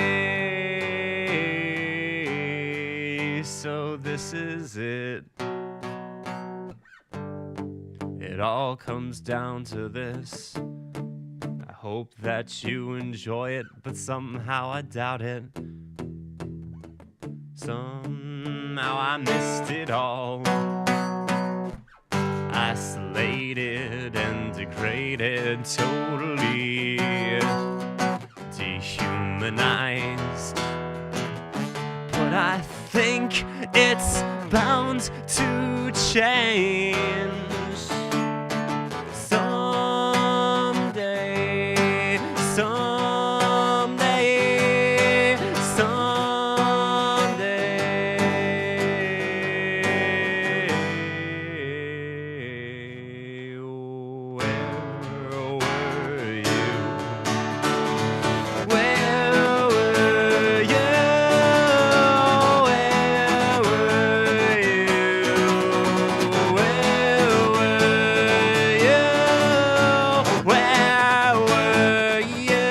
So this is it. It all comes down to this. I hope that you enjoy it, but somehow I doubt it. Somehow I missed it all. Isolated and degraded, totally dehumanized. But I think it's bound to change. Someday, someday, someday. Where were you? Where were you? Where were you? Where were you? Where were you?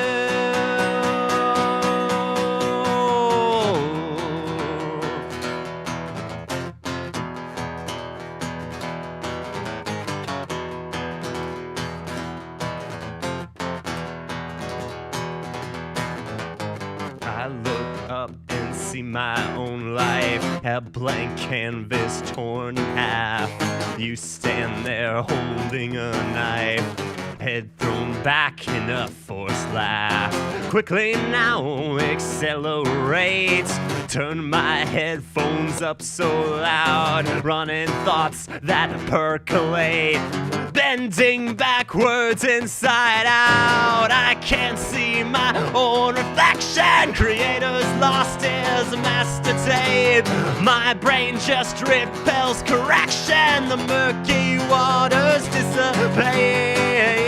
I look up and see my own life, a blank canvas torn in half. You stand there holding a knife, head thrown back in a forced laugh. Quickly now, accelerate. Turn my headphones up so loud, running thoughts that percolate. Bending backwards inside out, I can't see my own reflection. Creator's lost his master tape. My brain just repels correction. The murky waters dissipate.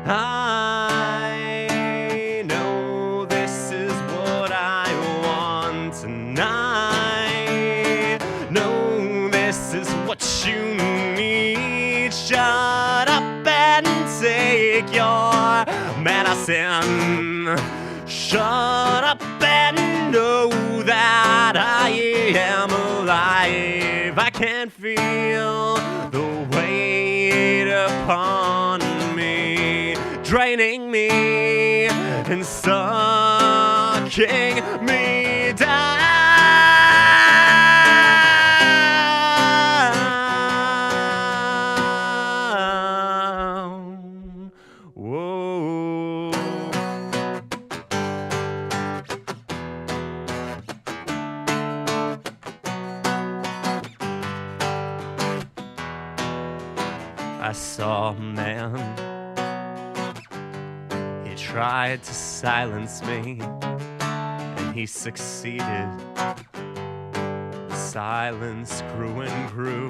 I know this is what I want tonight. No, this is what you need. Shut up and take your medicine. Shut up and know that I am alive. I can feel the weight upon me, draining me and sucking me down. Whoa. I saw a man. He tried to silence me, and he succeeded. The silence grew and grew.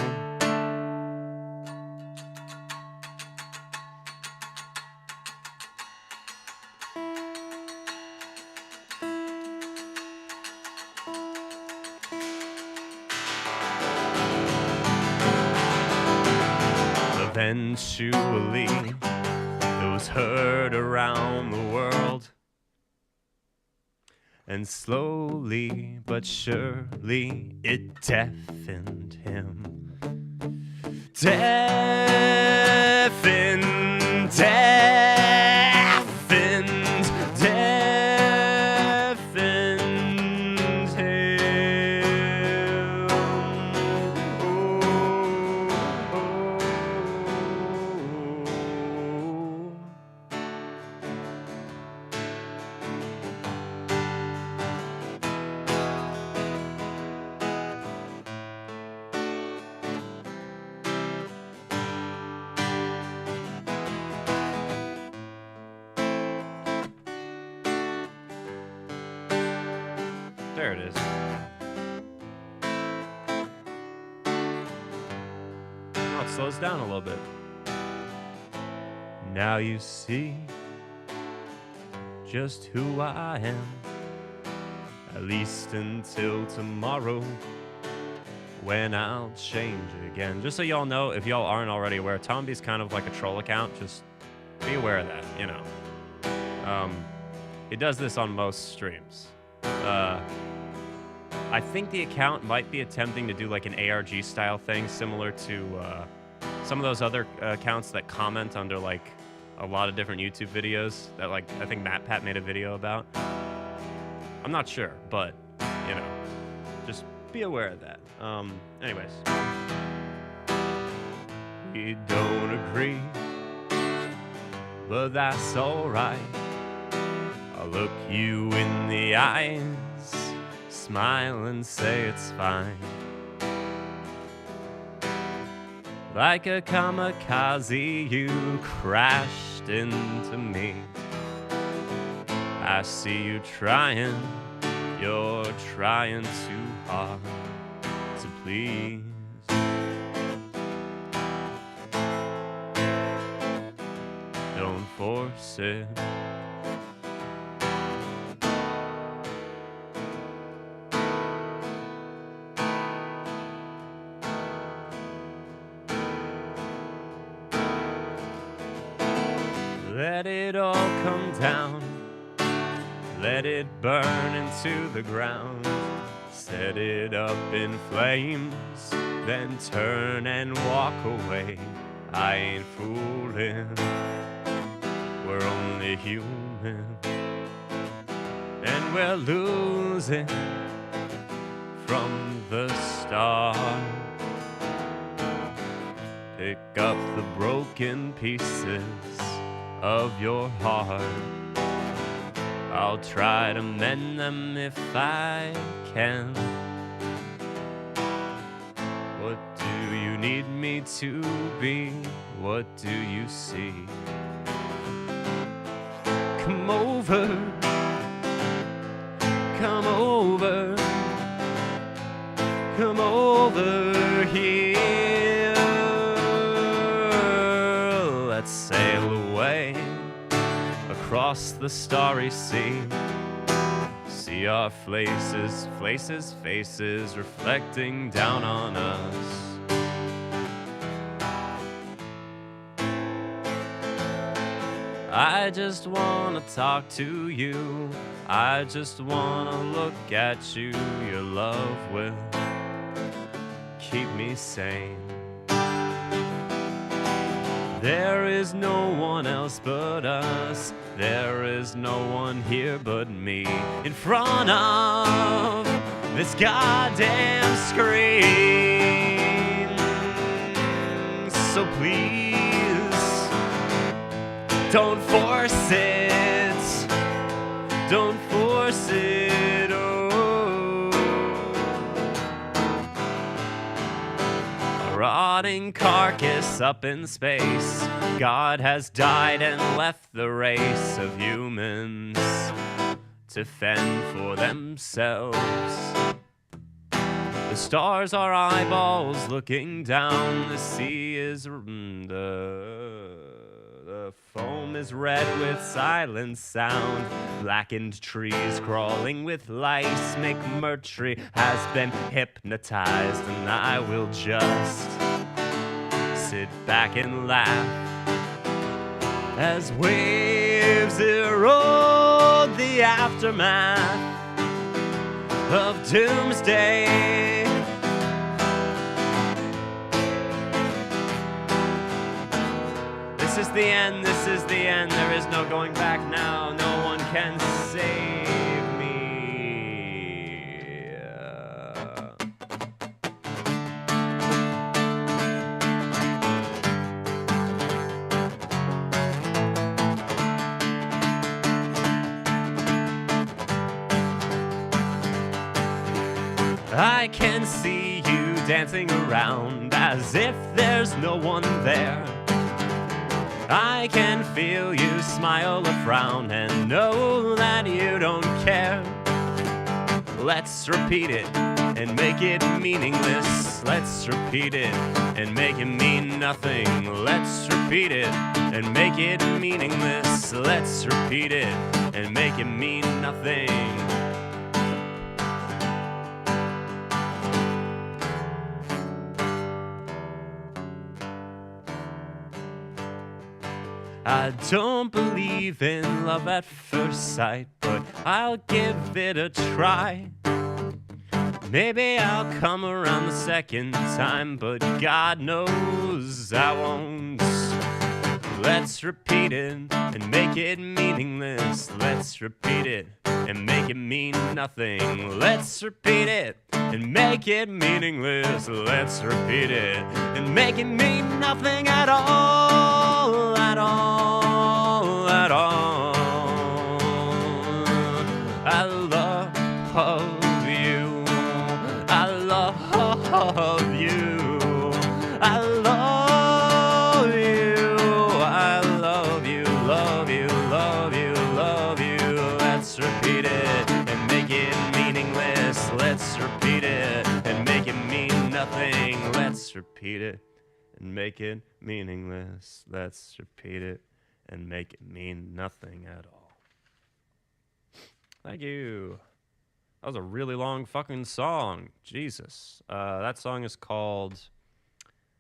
Eventually, those heard around the world, and slowly but surely it deafened him. Deafened, deafened, deafened him. Oh, oh. There it is. Oh, it slows down a little bit. Now you see just who I am, at least until tomorrow, when I'll change again. Just so y'all know, if y'all aren't already aware, Tomby's kind of like a troll account. Just be aware of that, you know. He does this on most streams. I think the account might be attempting to do like an ARG style thing, similar to some of those other accounts that comment under like a lot of different YouTube videos that, like, I think MatPat made a video about. I'm not sure, but you know, just be aware of that. Anyways, we don't agree, but that's alright. I'll look you in the eyes, smile and say it's fine. Like a kamikaze, you crashed into me. I see you trying, you're trying too hard to please. Don't force it. Let it all come down, let it burn into the ground. Set it up in flames, then turn and walk away. I ain't fooling, we're only human, and we're losing from the start. Pick up the broken pieces of your heart. I'll try to mend them if I can. What do you need me to be? What do you see? Come over, come over, come over here. Let's sail away across the starry sea. See our faces reflecting down on us. I just wanna talk to you, I just wanna look at you. Your love will keep me sane. There is no one else but us, there is no one here but me, in front of this goddamn screen. So please, don't force it, don't force it, oh. A rotting carcass up in space, God has died and left the race of humans to fend for themselves. The stars are eyeballs looking down, the sea is the foam is red with silent sound. Blackened trees crawling with lice make Mercury has been hypnotized, and I will just sit back and laugh as waves erode the aftermath of doomsday. This is the end, this is the end, there is no going back now, no one can save me. I can see you dancing around as if there's no one there. I can feel you smile or frown and know that you don't care. let's repeat it and make it meaningless. Let's repeat it and make it mean nothing. Let's repeat it and make it meaningless. Let's repeat it and make it mean nothing. I don't believe in love at first sight, but I'll give it a try. Maybe I'll come around the second time, but God knows I won't. Let's repeat it and make it meaningless. Let's repeat it and make it mean nothing. Let's repeat it and make it meaningless. Let's repeat it and make it mean nothing at all, at all, at all. I love you. I love you. I love you. I love you, love you, love you, love you. Let's repeat it and make it meaningless. Let's repeat it and make it mean nothing. Let's repeat it and make it meaningless. Let's repeat it and make it mean nothing at all. Thank you. That was a really long fucking song. Jesus. That song is called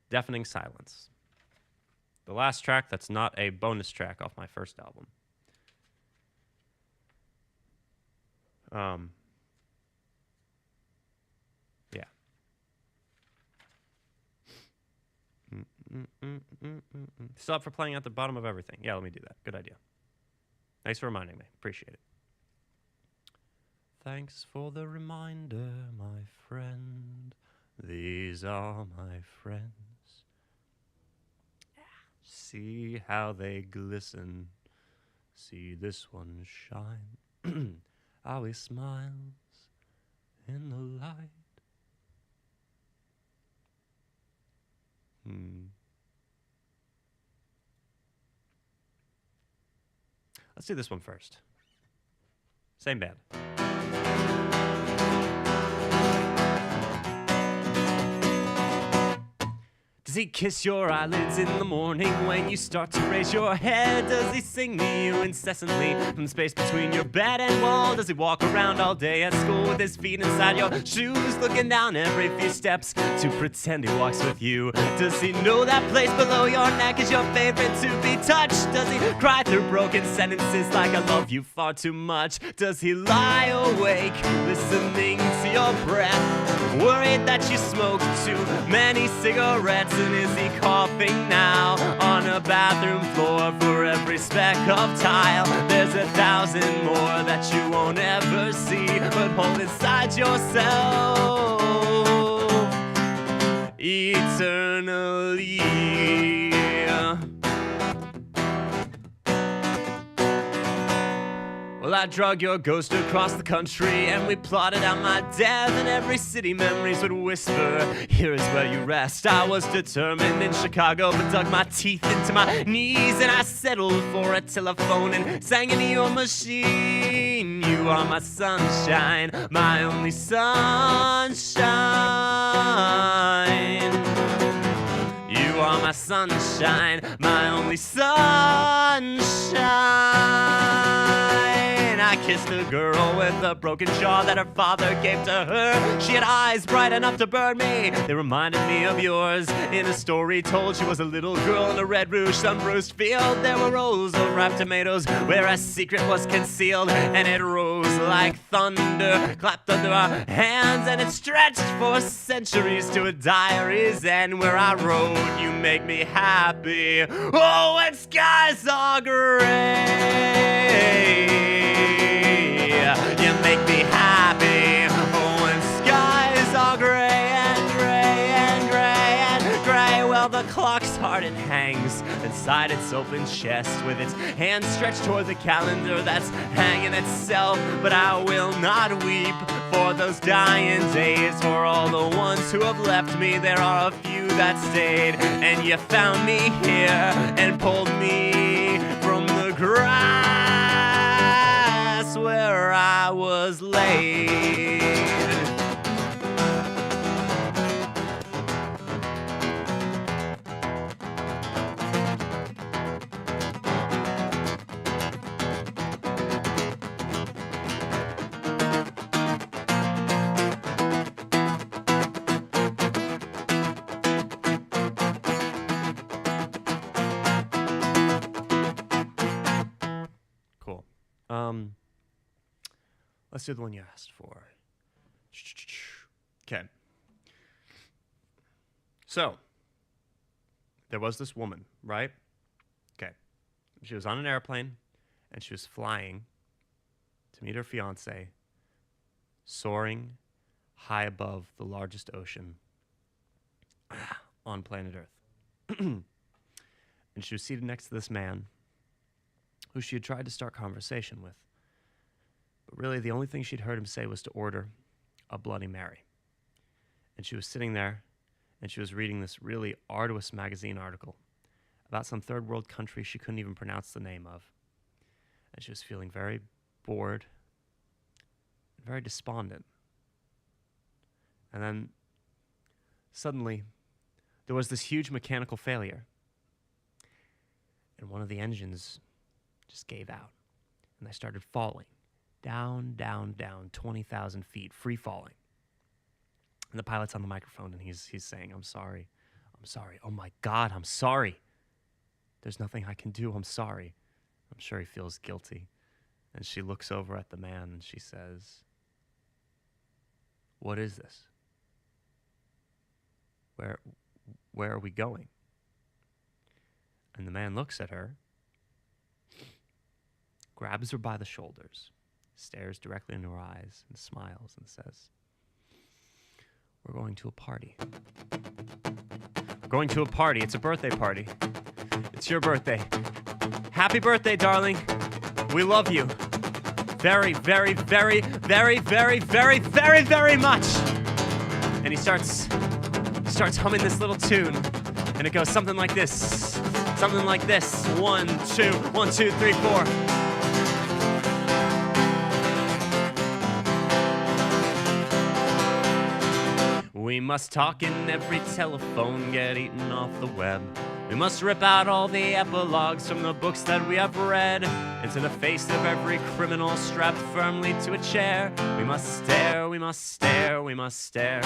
Deafening Silence. The last track that's not a bonus track off my first album. Yeah. Still up for playing at the bottom of everything. Yeah, let me do that. Good idea. Thanks for reminding me. Appreciate it. Thanks for the reminder, my friend. These are my friends. See how they glisten. See this one shine. How he smiles in the light. Let's do this one first. Same band. Does he kiss your eyelids in the morning when you start to raise your head? Does he sing to you incessantly from the space between your bed and wall? Does he walk around all day at school with his feet inside your shoes, looking down every few steps to pretend he walks with you? Does he know that place below your neck is your favorite to be touched? Does he cry through broken sentences like I love you far too much? Does he lie awake listening to your breath, worried that you smoke too many cigarettes? And is he coughing now on a bathroom floor for every speck of tile? There's 1,000 more that you won't ever see, but hold inside yourself eternally. Well, I drug your ghost across the country, and we plotted out my death, and every city memories would whisper, here is where you rest. I was determined in Chicago, but dug my teeth into my knees, and I settled for a telephone and sang into your machine. You are my sunshine, my only sunshine. You are my sunshine, my only sunshine. I kissed a girl with a broken jaw that her father gave to her. She had eyes bright enough to burn me. They reminded me of yours. In a story told, she was a little girl in a red rouge, sun-bruised field. There were rows of ripe tomatoes where a secret was concealed, and it rose like thunder, clapped under our hands, and it stretched for centuries to a diary's end where I wrote, you make me happy. Oh, when skies are gray. You make me happy. Oh, when skies are gray and gray and gray and gray. Well, the clock's hard and hangs inside its open chest with its hand stretched toward the calendar that's hanging itself. But I will not weep for those dying days, for all the ones who have left me. There are a few that stayed, and you found me here and pulled me from the grass where I was laid. Let's do the one you asked for. Okay. So, there was this woman, right? Okay. She was on an airplane, and she was flying to meet her fiancé, soaring high above the largest ocean on planet Earth. And she was seated next to this man who she had tried to start conversation with. But really, the only thing she'd heard him say was to order a Bloody Mary. And she was sitting there, and she was reading this really arduous magazine article about some third world country she couldn't even pronounce the name of. And she was feeling very bored, very despondent. And then, suddenly, there was this huge mechanical failure. And one of the engines just gave out. And they started falling. Down, down, down, 20,000 feet, free falling. And the pilot's on the microphone, and he's saying, I'm sorry. Oh my God, I'm sorry. There's nothing I can do, I'm sorry. I'm sure he feels guilty. And she looks over at the man, and she says, what is this? Where are we going? And the man looks at her, grabs her by the shoulders, stares directly into her eyes, and smiles and says, we're going to a party. We're going to a party. It's a birthday party. It's your birthday. Happy birthday, darling. We love you. Very, very, very, very, very, very, very, very much. And he starts humming this little tune. And it goes something like this. Something like this. 1, 2, 1, 2, 3, 4. We must talk in every telephone, get eaten off the web. We must rip out all the epilogues from the books that we have read. Into the face of every criminal strapped firmly to a chair. We must stare, we must stare, we must stare.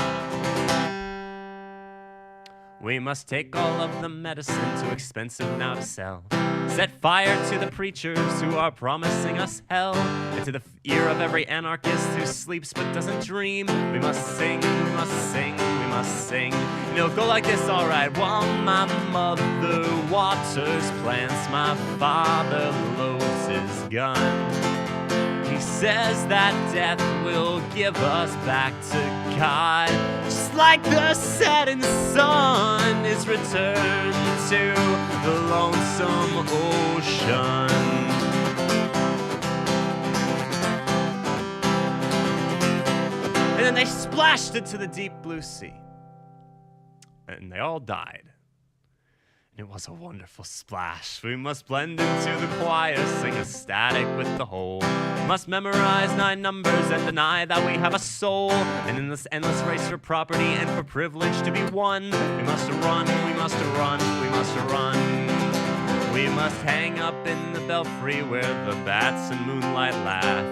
We must take all of the medicine, too expensive now to sell. Set fire to the preachers who are promising us hell. And to the ear of every anarchist who sleeps but doesn't dream. We must sing, we must sing, we must sing. And it'll go like this, alright. While my mother waters plants, my father loads his gun. He says that death will give us back to God, just like the setting sun is returned to the lonesome ocean. And then they splashed into the deep blue sea, and they all died. It was a wonderful splash. We must blend into the choir, sing ecstatic with the whole. Must memorize 9 numbers and deny that we have a soul. And in this endless race for property and for privilege to be won, we must run, we must run, we must run. We must hang up in the belfry where the bats and moonlight laugh.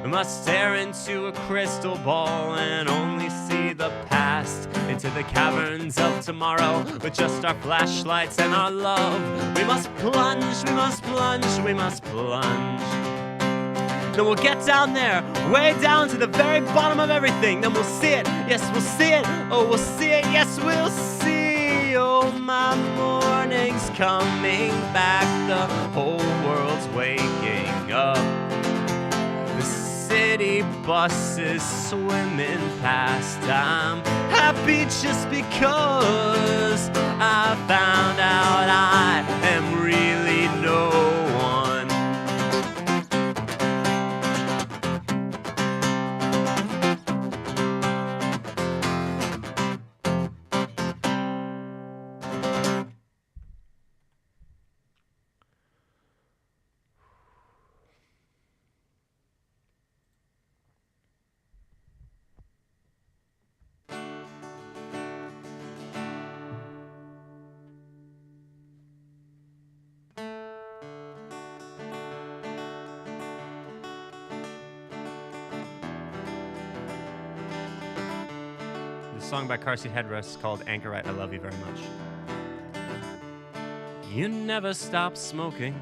We must stare into a crystal ball and only see the past. Into the caverns of tomorrow with just our flashlights and our love. We must plunge, we must plunge, we must plunge. Then we'll get down there, way down to the very bottom of everything. Then we'll see it, yes we'll see it, oh we'll see it, yes we'll see. Oh my morning's coming back, the whole world's waking up. City buses swimming past. I'm happy just because I found out I am really no one. Song by Car Seat Headrest called Anchorite, I Love You Very Much. You never stop smoking,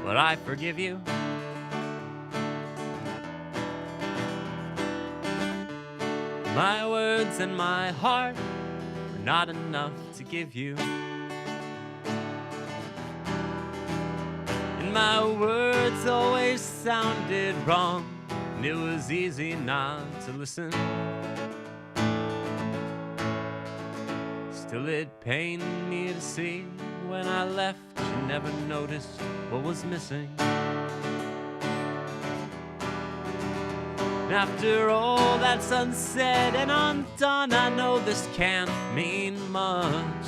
but I forgive you. My words and my heart were not enough to give you. And my words always sounded wrong, and it was easy not to listen. Still it pained me to see when I left you never noticed what was missing. And after all that's unsaid and undone, I know this can't mean much.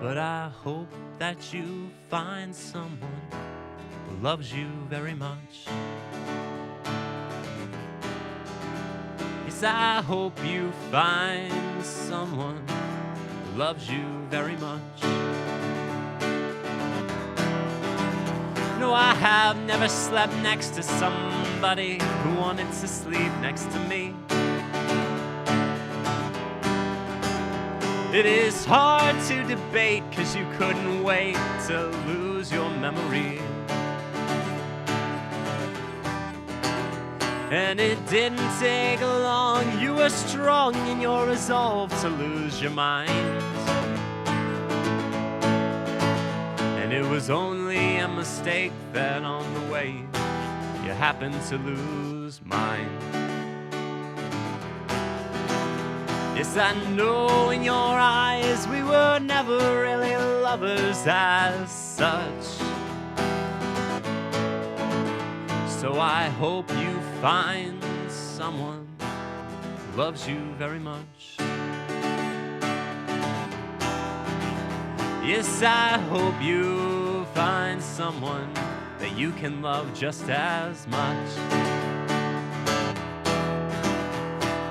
But I hope that you find someone who loves you very much. Yes, I hope you find someone who loves you very much. No, I have never slept next to somebody who wanted to sleep next to me. It is hard to debate, 'cause you couldn't wait to lose your memory. And it didn't take long, you were strong in your resolve to lose your mind. And it was only a mistake that on the way you happened to lose mine. Yes, I know in your eyes we were never really lovers as such. So I hope you find someone who loves you very much. Yes, I hope you find someone that you can love just as much.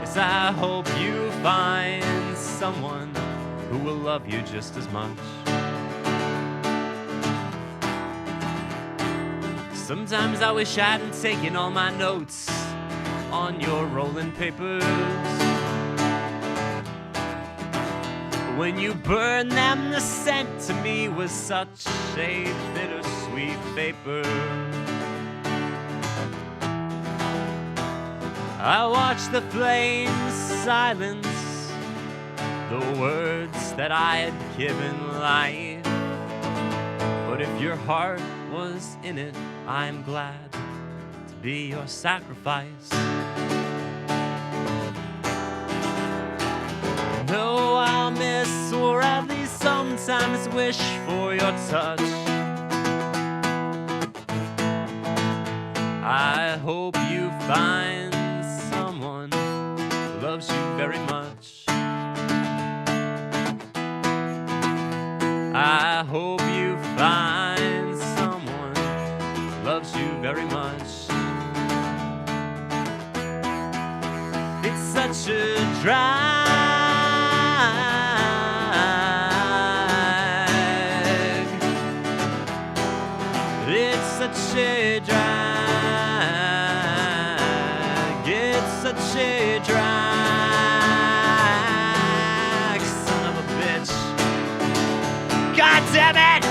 Yes, I hope you find someone who will love you just as much. Sometimes I wish I hadn't taken all my notes on your rolling papers. When you burned them, the scent to me was such a bittersweet vapor. I watched the flames silence the words that I had given life. But if your heart was in it, I'm glad to be your sacrifice. No, I'll miss, or at least sometimes wish for your touch. I hope you find someone who loves you very much. I hope you find someone who loves you very much. It's such a drag. It's such a drag. It's such a drag. Son of a bitch. God damn it!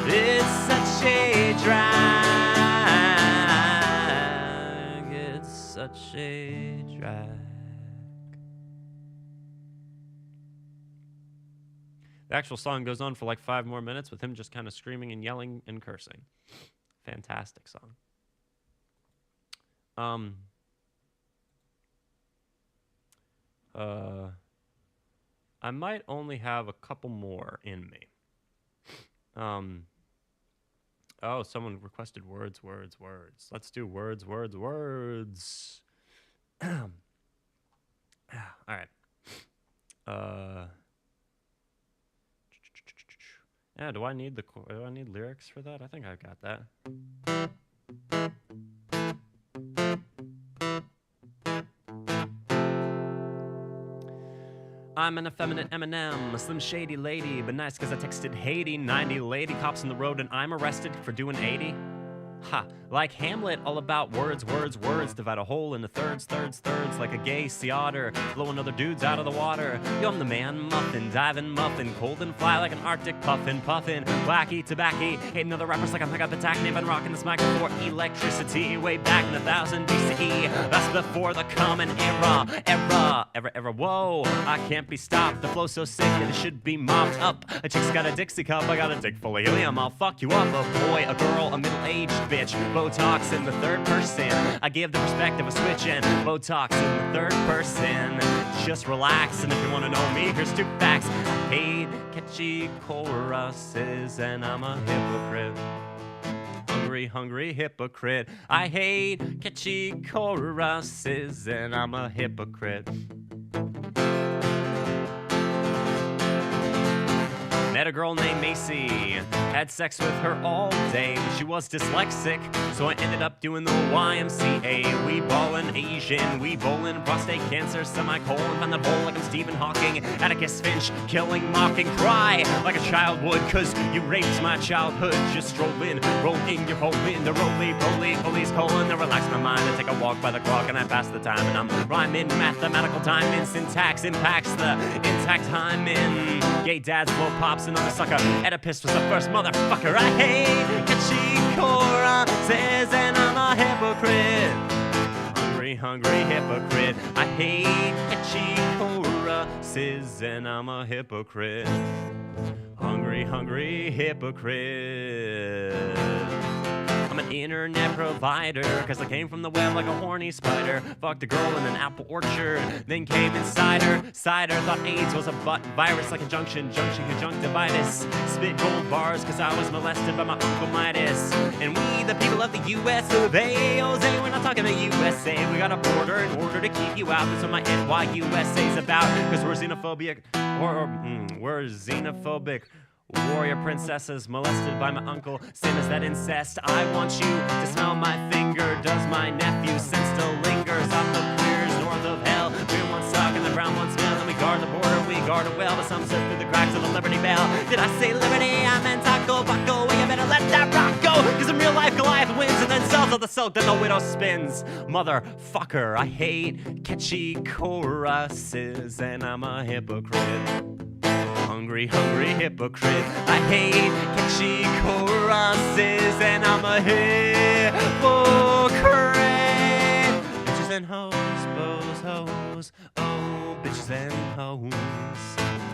It's such a drag. It's such a drag. The actual song goes on for like 5 more minutes with him just kind of screaming and yelling and cursing. Fantastic song. I might only have a couple more in me. Oh, someone requested words. Let's do words. All right. Yeah, do I need lyrics for that? I think I've got that. I'm an effeminate Eminem, a slim shady lady, but nice cause I texted Haiti. 90 lady cops on the road and I'm arrested for doing 80. Ha, like Hamlet, all about words, words, words. Divide a hole into thirds, thirds, thirds. Like a gay sea otter, blowing other dudes out of the water. Yo, I'm the man muffin, diving muffin. Cold and fly like an Arctic puffin, puffin. Wacky tobacco, hating other rappers like I'm Mega Patacne. Been rocking this mic before electricity. Way back in 1000 BCE. That's before the common era. Era, whoa. I can't be stopped. The flow's so sick that it should be mopped up. A chick's got a Dixie cup, I got a dick full of helium. I'll fuck you up, a boy, a girl, a middle-aged bitch. Botox in the third person. I give the perspective a switch in. Botox in the third person. Just relax, and if you want to know me, here's 2 facts. I hate catchy choruses, and I'm a hypocrite. Hungry, hungry hypocrite. I hate catchy choruses, and I'm a hypocrite. Met a girl named Macy, had sex with her all day, but she was dyslexic, so I ended up doing the YMCA. We ballin' Asian, we bowlin' prostate cancer, semicolon, find the bowl like I'm Stephen Hawking, Atticus Finch, killing, mocking, cry like a child would, cause you raped my childhood. Just strolling, rolling your hole in the roly-poly, police colon, then relax my mind and take a walk by the clock, and I pass the time, and I'm rhyming mathematical time in syntax, impacts the intact time in gay dads blow pops. Another sucker, Oedipus was the first motherfucker. I hate catchy choruses, and I'm a hypocrite. Hungry, hungry hypocrite. I hate catchy choruses, and I'm a hypocrite. Hungry, hungry hypocrite. I'm an internet provider, cause I came from the web like a horny spider. Fucked a girl in an apple orchard, then came inside her. Cider, thought AIDS was a butt virus like a junction conjunctivitis. Spit gold bars cause I was molested by my Uncle Midas. And we, the people of the US of A, Jose, we're not talking the USA. We got a border in order to keep you out. That's what my NYUSA's about. Cause we're xenophobic, we're xenophobic. Warrior princesses molested by my uncle, same as that incest. I want you to smell my finger. Does my nephew sense still lingers on the queers north of hell? Green ones suck and the brown ones smell, and we guard the border, we guard it well, but some slip through the cracks of the Liberty Bell. Did I say liberty? I meant taco bucko. Well, you better let that rock go, cause in real life Goliath wins and then sells all the silk that the widow spins. Motherfucker, I hate catchy choruses, and I'm a hypocrite. Hungry, hungry hypocrite. I hate catchy choruses, and I'm a hypocrite. Bitches and hoes, bows, hoes. Oh, bitches and hoes.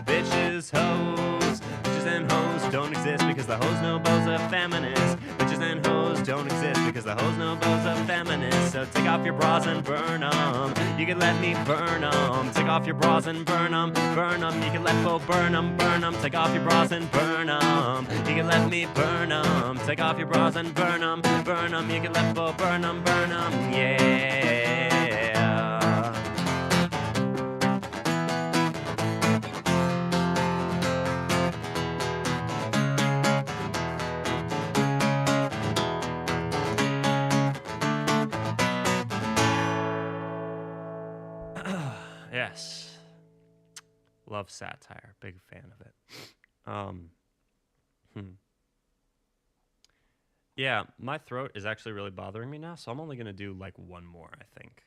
Bitches, hoes. Bitches and hoes don't exist because the hoes know bows are feminist. Bitches and hoes don't exist because the hoes know bows are feminist. So take off your bras and burn them. You can let me burn them. Take off your bras and burn them. Burn them. You can let Bo burn them. Burn them. Take off your bras and burn them. You can let me burn them. Take off your bras and burn them. Burn them. You can let Bo burn them. Burn them. Yeah. Yes. Love satire. Big fan of it. Yeah, my throat is actually really bothering me now, so I'm only going to do like one more, I think.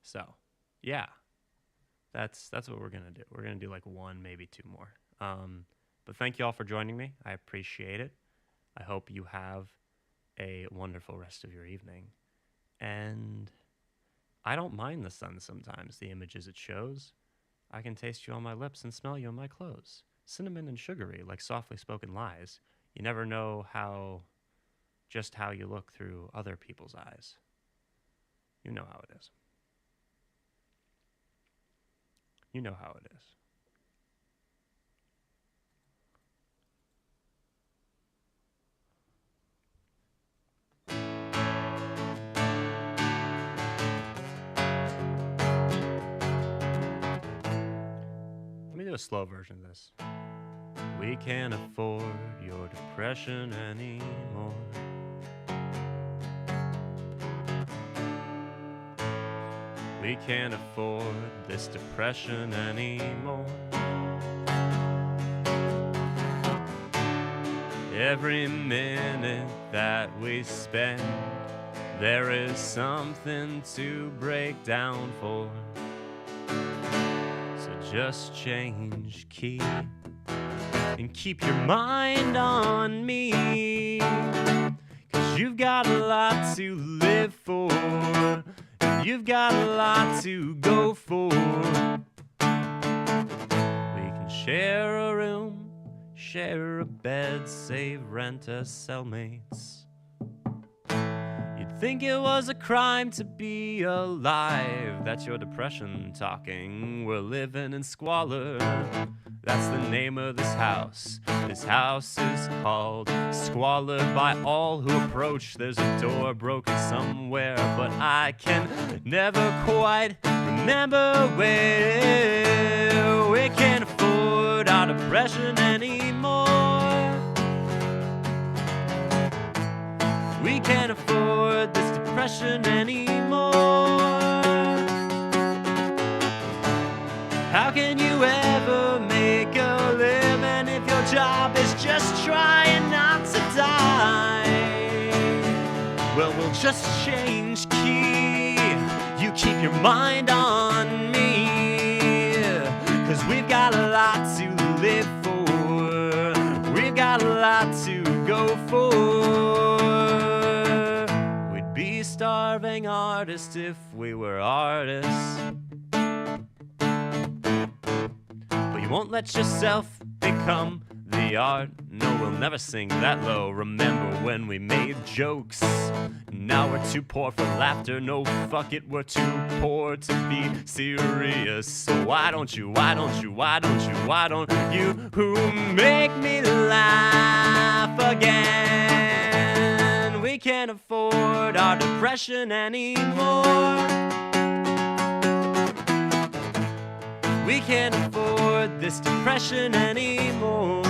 So, yeah. That's what we're going to do. We're going to do like one, maybe 2 more. But thank you all for joining me. I appreciate it. I hope you have a wonderful rest of your evening. And I don't mind the sun sometimes, the images it shows. I can taste you on my lips and smell you on my clothes. Cinnamon and sugary, like softly spoken lies. You never know just how you look through other people's eyes. You know how it is. You know how it is. Let me do a slow version of this. We can't afford your depression anymore. We can't afford this depression anymore. Every minute that we spend, there is something to break down for. So just change key and keep your mind on me, 'cause you've got a lot to live for, and you've got a lot to go for. We can share a room, share a bed, save rent as cellmates. You'd think it was a crime to be alive. That's your depression talking. We're living in squalor. That's the name of this house. This house is called Squalor by all who approach. There's a door broken somewhere, but I can never quite remember where. We can't afford our depression anymore. We can't afford this depression anymore. How can you ever make a living if your job is just trying not to die? Well, we'll just change key. You keep your mind on me, 'cause we've got a lot to live for. We've got a lot to go for. We'd be starving artists if we were artists. You won't let yourself become the art. No, we'll never sink that low. Remember when we made jokes? Now we're too poor for laughter. No, fuck it, we're too poor to be serious. So why don't you who make me laugh again? We can't afford our depression anymore. We can't afford this depression anymore.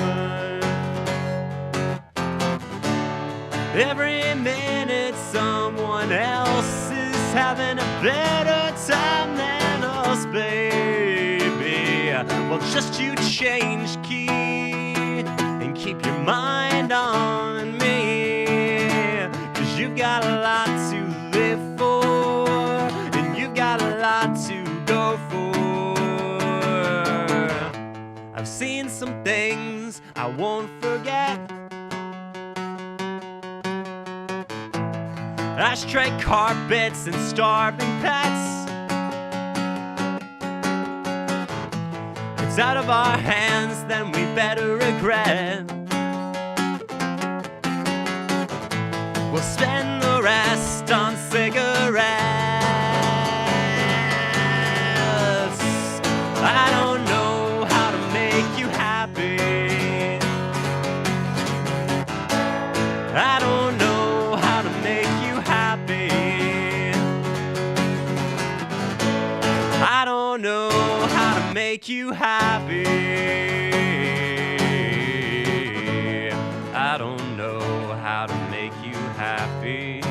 Every minute someone else is having a better time than us, baby. Well, just you change key and keep your mind on me, 'cause you've got a lot to live for, and you've got a lot to go for. I've seen some things I won't forget. Ashtray carpets and starving pets. It's out of our hands, then we better regret. We'll spend the rest on cigarettes. I don't know happy. I don't know how to make you happy. I don't know how to make you happy. I don't know how to make you happy.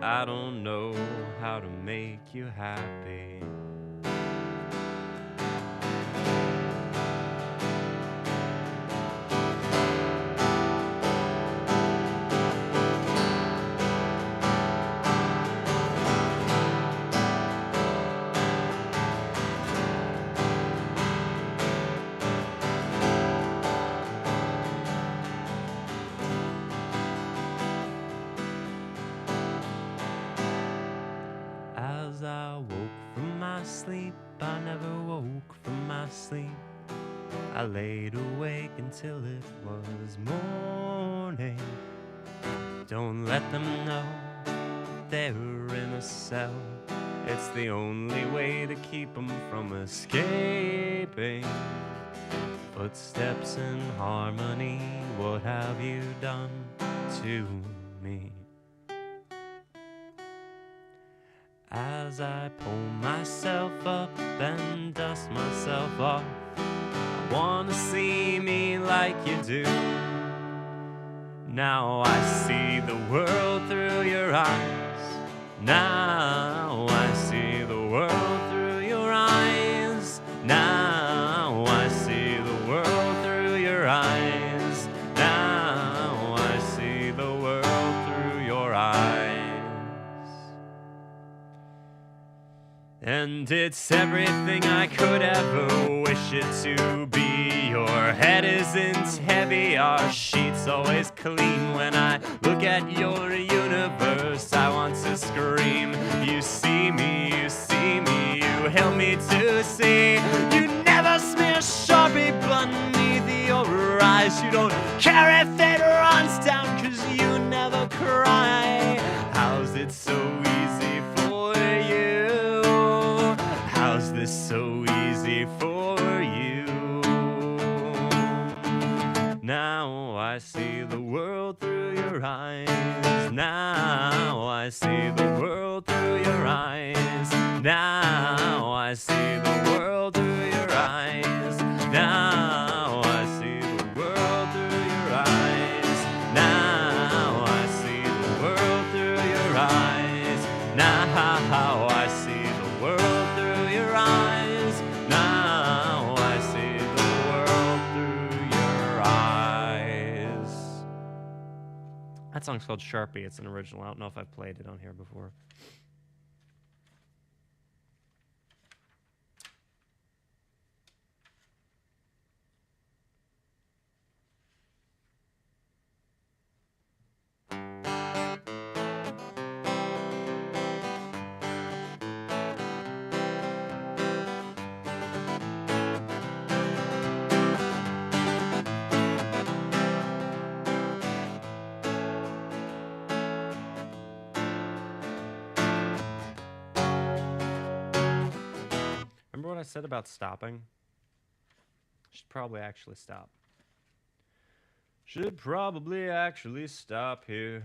I don't know how to make you happy. As I woke from my sleep, I never woke from my sleep. I laid awake until it was morning. Don't let them know they're in a cell. It's the only way to keep them from escaping. Footsteps in harmony, what have you done to me? As I pull myself up and dust myself off, I wanna see me like you do. Now I see the world through your eyes. Now I see the world through your eyes. Now I see the world through And it's everything I could ever wish it to be. Your head isn't heavy, our sheets always clean. When I look at your universe, I want to scream. You see me, you help me to see. You never smear Sharpie beneath your eyes. You don't care if it runs down, 'cause you never cry. How's it so easy for you? How's this so easy for you? Now I see the world through your eyes. Now I see the world through your eyes. Now I see the world through your eyes. Now I see the world through your eyes. Now I see the world through your eyes. Now I see the world through your eyes. Now I see the world through your eyes. That song's called Sharpie. It's an original. I don't know if I've played it on here before. Remember what I said about stopping? Should probably actually stop. Should probably actually stop here.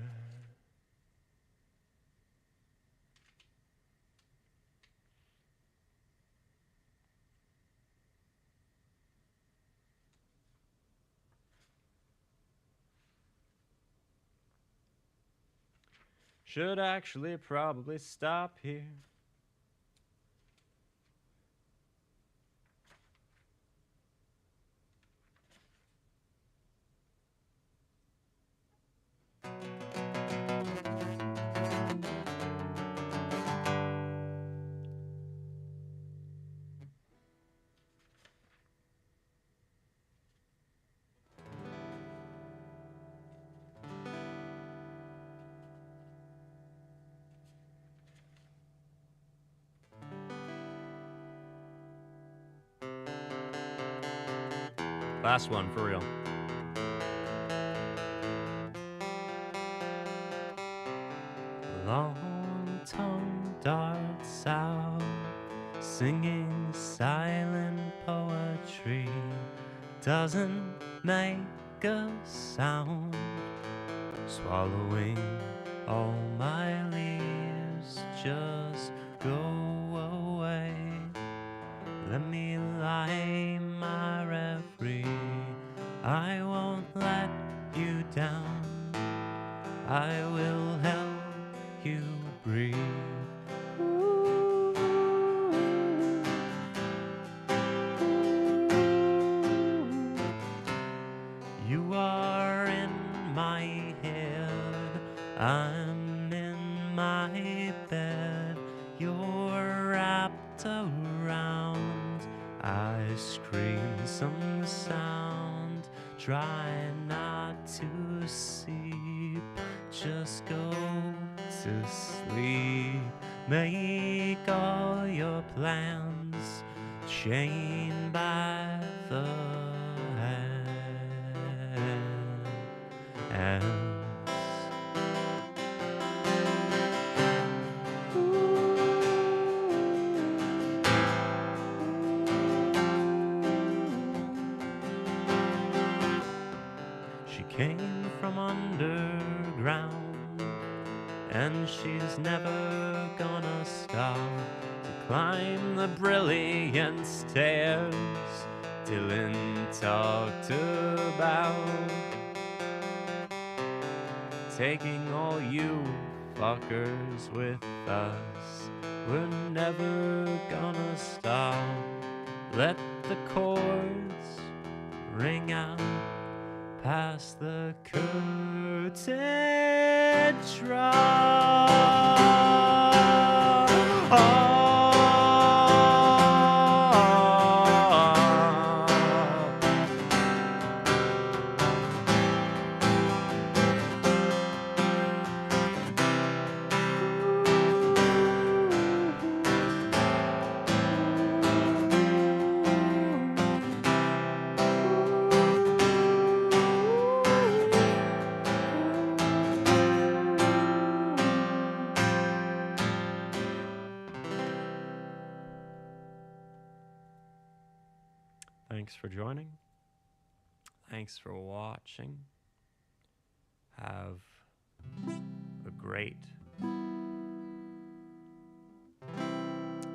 Should actually probably stop here. Last one, for real. Long-tongued darts out, singing silent poetry, doesn't make a sound, swallowing all my leaves, just go away. Let me lie my reverie, I won't let you down, I will help you breathe. You are in my head, I'm in my bed, you're wrapped around, I scream some sound, try not to sleep, just go to sleep. Make all your plans, chained by the hands. She came from underground, and she's never gonna stop to climb the brilliant stairs Dylan talked about. Taking all you fuckers with us, we're never gonna stop. Let the chords ring out past the curtain drop. Oh. Thanks for joining. Thanks for watching. Have a great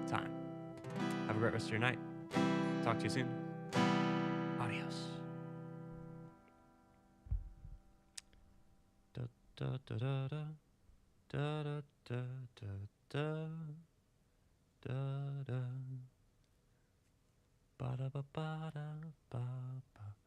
time. Have a great rest of your night. Talk to you soon. Adios. Da da da da da da da da da da da ba da ba ba da ba ba.